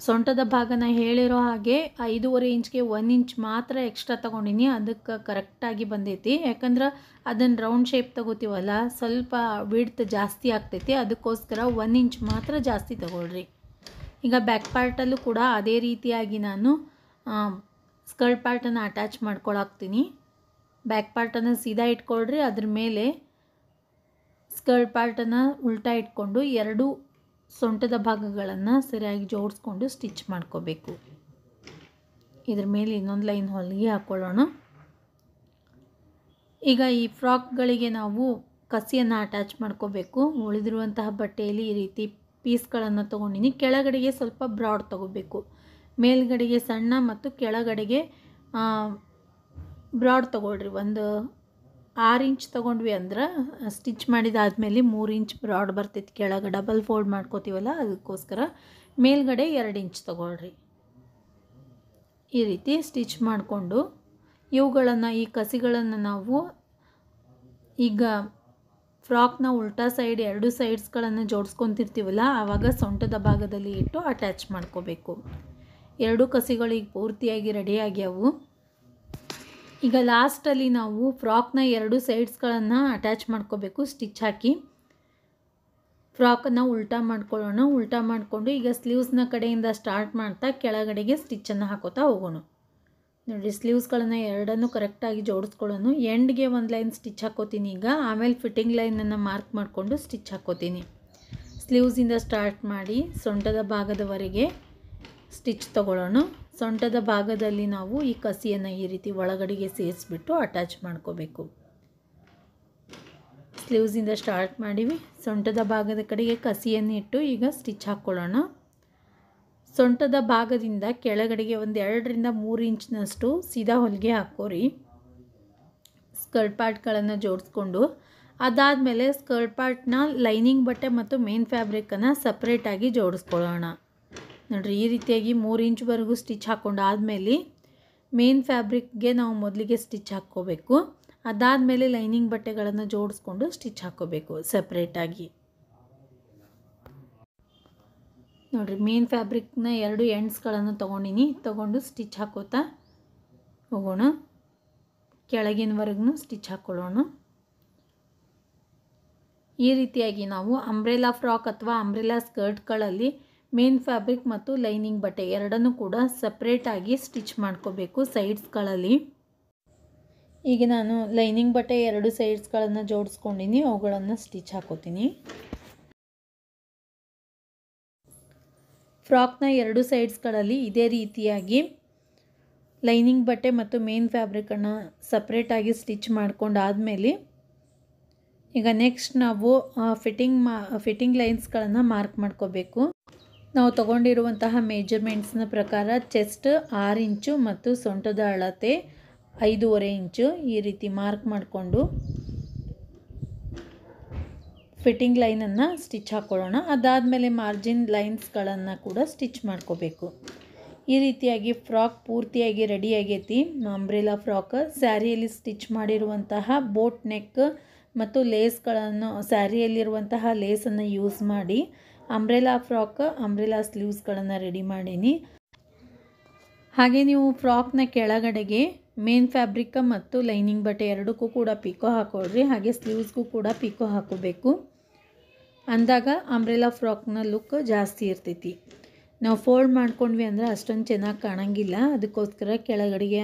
ಸೊಂಟದ ಭಾಗನ ಹೇಳಿರೋ ಹಾಗೆ 5.5 ಇಂಚ್ಗೆ 1 ಇಂಚ್ ಮಾತ್ರ ಎಕ್ಸ್ಟ್ರಾ ತೊಗೊಂಡಿನಿ. ಅದಕ್ಕೆ ಕರೆಕ್ಟಾಗಿ ಬಂದೈತಿ. ಯಾಕಂದ್ರೆ ಅದನ್ನು ರೌಂಡ್ ಶೇಪ್ ತೊಗೋತೀವಲ್ಲ, ಸ್ವಲ್ಪ ವಿಡ್ತ್ ಜಾಸ್ತಿ ಆಗ್ತೈತಿ. ಅದಕ್ಕೋಸ್ಕರ 1 ಇಂಚ್ ಮಾತ್ರ ಜಾಸ್ತಿ ತೊಗೊಳ್ರಿ. ಈಗ ಬ್ಯಾಕ್ ಪಾರ್ಟಲ್ಲೂ ಕೂಡ ಅದೇ ರೀತಿಯಾಗಿ ನಾನು ಸ್ಕರ್ಟ್ ಪಾರ್ಟನ್ನು ಅಟ್ಯಾಚ್ ಮಾಡ್ಕೊಳಾಕ್ತೀನಿ. ಬ್ಯಾಕ್ ಪಾರ್ಟನ್ನು ಸೀದಾ ಇಟ್ಕೊಳ್ರಿ. ಅದ್ರ ಮೇಲೆ ಸ್ಕರ್ಟ್ ಪಾರ್ಟನ್ನು ಉಲ್ಟಾ ಇಟ್ಕೊಂಡು ಎರಡು ಸೊಂಟದ ಭಾಗಗಳನ್ನು ಸರಿಯಾಗಿ ಜೋಡಿಸ್ಕೊಂಡು ಸ್ಟಿಚ್ ಮಾಡ್ಕೋಬೇಕು. ಇದ್ರ ಮೇಲೆ ಇನ್ನೊಂದು ಲೈನ್ ಹೊಲಿಗೆ ಹಾಕ್ಕೊಳ್ಳೋಣ. ಈಗ ಈ ಫ್ರಾಕ್ಗಳಿಗೆ ನಾವು ಕಸಿಯನ್ನು ಅಟ್ಯಾಚ್ ಮಾಡ್ಕೋಬೇಕು. ಉಳಿದಿರುವಂತಹ ಬಟ್ಟೆಯಲ್ಲಿ ಈ ರೀತಿ ಪೀಸ್ಗಳನ್ನು ತೊಗೊಂಡಿನಿ. ಕೆಳಗಡೆಗೆ ಸ್ವಲ್ಪ ಬ್ರಾಡ್ ತೊಗೋಬೇಕು. ಮೇಲ್ಗಡೆಗೆ ಸಣ್ಣ ಮತ್ತು ಕೆಳಗಡೆಗೆ ಬ್ರಾಡ್ ತೊಗೊಳ್ರಿ. ಒಂದು 6 ಇಂಚ್ ತೊಗೊಂಡ್ವಿ ಅಂದ್ರೆ ಸ್ಟಿಚ್ ಮಾಡಿದಾದ್ಮೇಲೆ 3 ಇಂಚ್ ಬ್ರಾಡ್ ಬರ್ತೈತಿ. ಕೆಳಗೆ ಡಬಲ್ ಫೋಲ್ಡ್ ಮಾಡ್ಕೋತೀವಲ್ಲ, ಅದಕ್ಕೋಸ್ಕರ ಮೇಲ್ಗಡೆ 2 ಇಂಚ್ ತೊಗೊಳ್ರಿ. ಈ ರೀತಿ ಸ್ಟಿಚ್ ಮಾಡಿಕೊಂಡು ಇವುಗಳನ್ನು, ಈ ಕಸಿಗಳನ್ನು ನಾವು ಈಗ ಫ್ರಾಕ್ನ ಉಲ್ಟಾ ಸೈಡ್ ಎರಡು ಸೈಡ್ಸ್ಗಳನ್ನು ಜೋಡಿಸ್ಕೊತಿರ್ತೀವಲ್ಲ, ಆವಾಗ ಸೊಂಟದ ಭಾಗದಲ್ಲಿ ಇಟ್ಟು ಅಟ್ಯಾಚ್ ಮಾಡ್ಕೋಬೇಕು. ಎರಡು ಕಸಿಗಳಿಗೆ ಪೂರ್ತಿಯಾಗಿ ರೆಡಿಯಾಗ್ಯಾವು. ಈಗ ಲಾಸ್ಟಲ್ಲಿ ನಾವು ಫ್ರಾಕ್ನ ಎರಡು ಸೈಡ್ಸ್ಗಳನ್ನು ಅಟ್ಯಾಚ್ ಮಾಡ್ಕೋಬೇಕು. ಸ್ಟಿಚ್ ಹಾಕಿ ಫ್ರಾಕನ್ನು ಉಲ್ಟಾ ಮಾಡ್ಕೊಳ್ಳೋಣ. ಉಲ್ಟಾ ಮಾಡಿಕೊಂಡು ಈಗ ಸ್ಲೀವ್ಸ್ನ ಕಡೆಯಿಂದ ಸ್ಟಾರ್ಟ್ ಮಾಡ್ತಾ ಕೆಳಗಡೆಗೆ ಸ್ಟಿಚ್ಚನ್ನು ಹಾಕೋತಾ ಹೋಗೋಣ. ನೋಡಿ, ಸ್ಲೀವ್ಸ್ಗಳನ್ನು ಎರಡನ್ನೂ ಕರೆಕ್ಟಾಗಿ ಜೋಡಿಸ್ಕೊಳ್ಳೋಣ. ಎಂಡ್ಗೆ ಒಂದು ಲೈನ್ ಸ್ಟಿಚ್ ಹಾಕೋತೀನಿ. ಈಗ ಆಮೇಲೆ ಫಿಟ್ಟಿಂಗ್ ಲೈನನ್ನು ಮಾರ್ಕ್ ಮಾಡಿಕೊಂಡು ಸ್ಟಿಚ್ ಹಾಕೋತೀನಿ. ಸ್ಲೀವ್ಸಿಂದ ಸ್ಟಾರ್ಟ್ ಮಾಡಿ ಸೊಂಟದ ಭಾಗದವರೆಗೆ ಸ್ಟಿಚ್ ತೊಗೊಳ್ಳೋಣ. ಸೊಂಟದ ಭಾಗದಲ್ಲಿ ನಾವು ಈ ಕಸಿಯನ್ನು ಈ ರೀತಿ ಒಳಗಡೆಗೆ ಸೇರಿಸ್ಬಿಟ್ಟು ಅಟ್ಯಾಚ್ ಮಾಡ್ಕೋಬೇಕು. ಸ್ಲೀವ್ಸಿಂದ ಸ್ಟಾರ್ಟ್ ಮಾಡಿವಿ, ಸೊಂಟದ ಭಾಗದ ಕಡೆಗೆ ಕಸಿಯನ್ನು ಇಟ್ಟು ಈಗ ಸ್ಟಿಚ್ ಹಾಕ್ಕೊಳ್ಳೋಣ. ಸೊಂಟದ ಭಾಗದಿಂದ ಕೆಳಗಡೆಗೆ ಒಂದು 2 ರಿಂದ 3 ಇಂಚ್ನಷ್ಟು ಸೀದಾ ಹೊಲಿಗೆ ಹಾಕೋರಿ. ಸ್ಕರ್ಟ್ ಪಾರ್ಟ್ಗಳನ್ನು ಜೋಡಿಸ್ಕೊಂಡು ಅದಾದಮೇಲೆ ಸ್ಕರ್ಟ್ ಪಾರ್ಟ್ನ ಲೈನಿಂಗ್ ಬಟ್ಟೆ ಮತ್ತು ಮೇನ್ ಫ್ಯಾಬ್ರಿಕನ್ನು ಸಪ್ರೇಟಾಗಿ ಜೋಡಿಸ್ಕೊಳ್ಳೋಣ. ನೋಡಿರಿ, ಈ ರೀತಿಯಾಗಿ 3 ಇಂಚ್ವರೆಗೂ ಸ್ಟಿಚ್ ಹಾಕ್ಕೊಂಡು ಆದಮೇಲೆ ಮೇನ್ ಫ್ಯಾಬ್ರಿಕ್ಗೆ ನಾವು ಮೊದಲಿಗೆ ಸ್ಟಿಚ್ ಹಾಕ್ಕೋಬೇಕು. ಅದಾದಮೇಲೆ ಲೈನಿಂಗ್ ಬಟ್ಟೆಗಳನ್ನು ಜೋಡಿಸ್ಕೊಂಡು ಸ್ಟಿಚ್ ಹಾಕ್ಕೋಬೇಕು ಸಪ್ರೇಟಾಗಿ. ನೋಡಿರಿ ಮೇನ್ ಫ್ಯಾಬ್ರಿಕ್ನ 2 ಎಂಡ್ಸ್ಗಳನ್ನು ತೊಗೊಂಡು ಸ್ಟಿಚ್ ಹಾಕೋತಾ ಹೋಗೋಣ. ಕೆಳಗಿನವರೆಗೂ ಸ್ಟಿಚ್ ಹಾಕ್ಕೊಳ್ಳೋಣ. ಈ ರೀತಿಯಾಗಿ ನಾವು ಅಂಬ್ರೆಲಾ ಫ್ರಾಕ್ ಅಥವಾ ಅಂಬ್ರೆಲಾ ಸ್ಕರ್ಟ್ಗಳಲ್ಲಿ ಮೇನ್ ಫ್ಯಾಬ್ರಿಕ್ ಮತ್ತು ಲೈನಿಂಗ್ ಬಟ್ಟೆ ಎರಡನ್ನೂ ಕೂಡ ಸಪ್ರೇಟಾಗಿ ಸ್ಟಿಚ್ ಮಾಡ್ಕೋಬೇಕು ಸೈಡ್ಸ್ಗಳಲ್ಲಿ. ಈಗ ನಾನು ಲೈನಿಂಗ್ ಬಟ್ಟೆ 2 ಸೈಡ್ಸ್ಗಳನ್ನು ಜೋಡಿಸ್ಕೊಂಡಿನಿ, ಅವುಗಳನ್ನು ಸ್ಟಿಚ್ ಹಾಕೋತೀನಿ. ಫ್ರಾಕ್ನ 2 ಸೈಡ್ಸ್ಗಳಲ್ಲಿ ಇದೇ ರೀತಿಯಾಗಿ ಲೈನಿಂಗ್ ಬಟ್ಟೆ ಮತ್ತು ಮೇನ್ ಫ್ಯಾಬ್ರಿಕನ್ನು ಸಪ್ರೇಟಾಗಿ ಸ್ಟಿಚ್ ಮಾಡ್ಕೊಂಡಾದಮೇಲೆ ಈಗ ನೆಕ್ಸ್ಟ್ ನಾವು ಫಿಟ್ಟಿಂಗ್ ಲೈನ್ಸ್ಗಳನ್ನು ಮಾರ್ಕ್ ಮಾಡ್ಕೋಬೇಕು. ನಾವು ತಗೊಂಡಿರುವಂತಹ ಮೆಜರ್ಮೆಂಟ್ಸ್ನ ಪ್ರಕಾರ ಚೆಸ್ಟ್ 6 ಇಂಚು ಮತ್ತು ಸೊಂಟದ ಅಳತೆ 5.5 ಇಂಚು ಈ ರೀತಿ ಮಾರ್ಕ್ ಮಾಡಿಕೊಂಡು ಫಿಟ್ಟಿಂಗ್ ಲೈನನ್ನು ಸ್ಟಿಚ್ ಹಾಕ್ಕೊಳ್ಳೋಣ. ಅದಾದಮೇಲೆ ಮಾರ್ಜಿನ್ ಲೈನ್ಸ್ಗಳನ್ನು ಕೂಡ ಸ್ಟಿಚ್ ಮಾಡ್ಕೋಬೇಕು. ಈ ರೀತಿಯಾಗಿ ಫ್ರಾಕ್ ಪೂರ್ತಿಯಾಗಿ ರೆಡಿ ಆಗೈತಿ. ಅಂಬ್ರೆಲಾ ಫ್ರಾಕ್ ಸ್ಯಾರಿಯಲ್ಲಿ ಸ್ಟಿಚ್ ಮಾಡಿರುವಂತಹ ಬೋಟ್ ನೆಕ್ ಮತ್ತು ಲೇಸ್ಗಳನ್ನು ಸ್ಯಾರಿಯಲ್ಲಿರುವಂತಹ ಲೇಸನ್ನು ಯೂಸ್ ಮಾಡಿ ಅಂಬ್ರೆಲಾ ಫ್ರಾಕ್ ಅಂಬ್ರೆಲಾ ಸ್ಲೀವ್ಸ್ಗಳನ್ನು ರೆಡಿ ಮಾಡೀನಿ. ಹಾಗೆ ನೀವು ಫ್ರಾಕ್ನ ಕೆಳಗಡೆಗೆ ಮೇನ್ ಫ್ಯಾಬ್ರಿಕ್ ಮತ್ತು ಲೈನಿಂಗ್ ಬಟ್ಟೆ ಎರಡಕ್ಕೂ ಕೂಡ ಪಿಕೋ ಹಾಕೊಳ್ಳ್ರಿ. ಹಾಗೆ ಸ್ಲೀವ್ಸ್ಗೂ ಕೂಡ ಪಿಕೋ ಹಾಕೋಬೇಕು. ಅಂದಾಗ ಅಂಬ್ರೆಲಾ ಫ್ರಾಕ್ನ ಲುಕ್ ಜಾಸ್ತಿ ಇರ್ತೈತಿ. ನಾವು ಫೋಲ್ಡ್ ಮಾಡ್ಕೊಂಡ್ವಿ ಅಂದರೆ ಅಷ್ಟೊಂದು ಚೆನ್ನಾಗಿ ಕಾಣಂಗಿಲ್ಲ. ಅದಕ್ಕೋಸ್ಕರ ಕೆಳಗಡೆಗೆ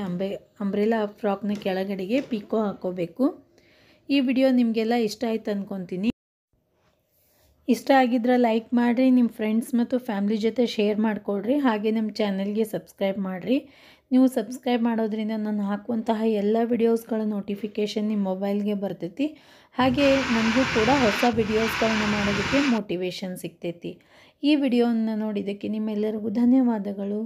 ಅಂಬ್ರೆಲಾ ಫ್ರಾಕ್ನ ಕೆಳಗಡೆಗೆ ಪಿಕೋ ಹಾಕೋಬೇಕು. ಈ ವಿಡಿಯೋ ನಿಮಗೆಲ್ಲ ಇಷ್ಟ ಆಯ್ತು ಅಂದ್ಕೊತೀನಿ. ಇಷ್ಟ ಆಗಿದ್ರೆ ಲೈಕ್ ಮಾಡಿರಿ, ನಿಮ್ಮ ಫ್ರೆಂಡ್ಸ್ ಮತ್ತು ಫ್ಯಾಮಿಲಿ ಜೊತೆ ಶೇರ್ ಮಾಡಿಕೊಡ್ರಿ. ಹಾಗೆ ನಮ್ಮ ಚಾನಲ್ಗೆ ಸಬ್ಸ್ಕ್ರೈಬ್ ಮಾಡಿರಿ. ನೀವು ಸಬ್ಸ್ಕ್ರೈಬ್ ಮಾಡೋದ್ರಿಂದ ನಾನು ಹಾಕುವಂತಹ ಎಲ್ಲ ವಿಡಿಯೋಸ್ಗಳ ನೋಟಿಫಿಕೇಷನ್ ನಿಮ್ಮ ಮೊಬೈಲ್ಗೆ ಬರ್ತೈತಿ. ಹಾಗೆ ನನಗೂ ಕೂಡ ಹೊಸ ವಿಡಿಯೋಸ್ಗಳನ್ನ ಮಾಡೋದಕ್ಕೆ ಮೋಟಿವೇಶನ್ ಸಿಗ್ತೈತಿ. ಈ ವಿಡಿಯೋವನ್ನು ನೋಡಿದ್ದಕ್ಕೆ ನಿಮ್ಮೆಲ್ಲರಿಗೂ ಧನ್ಯವಾದಗಳು.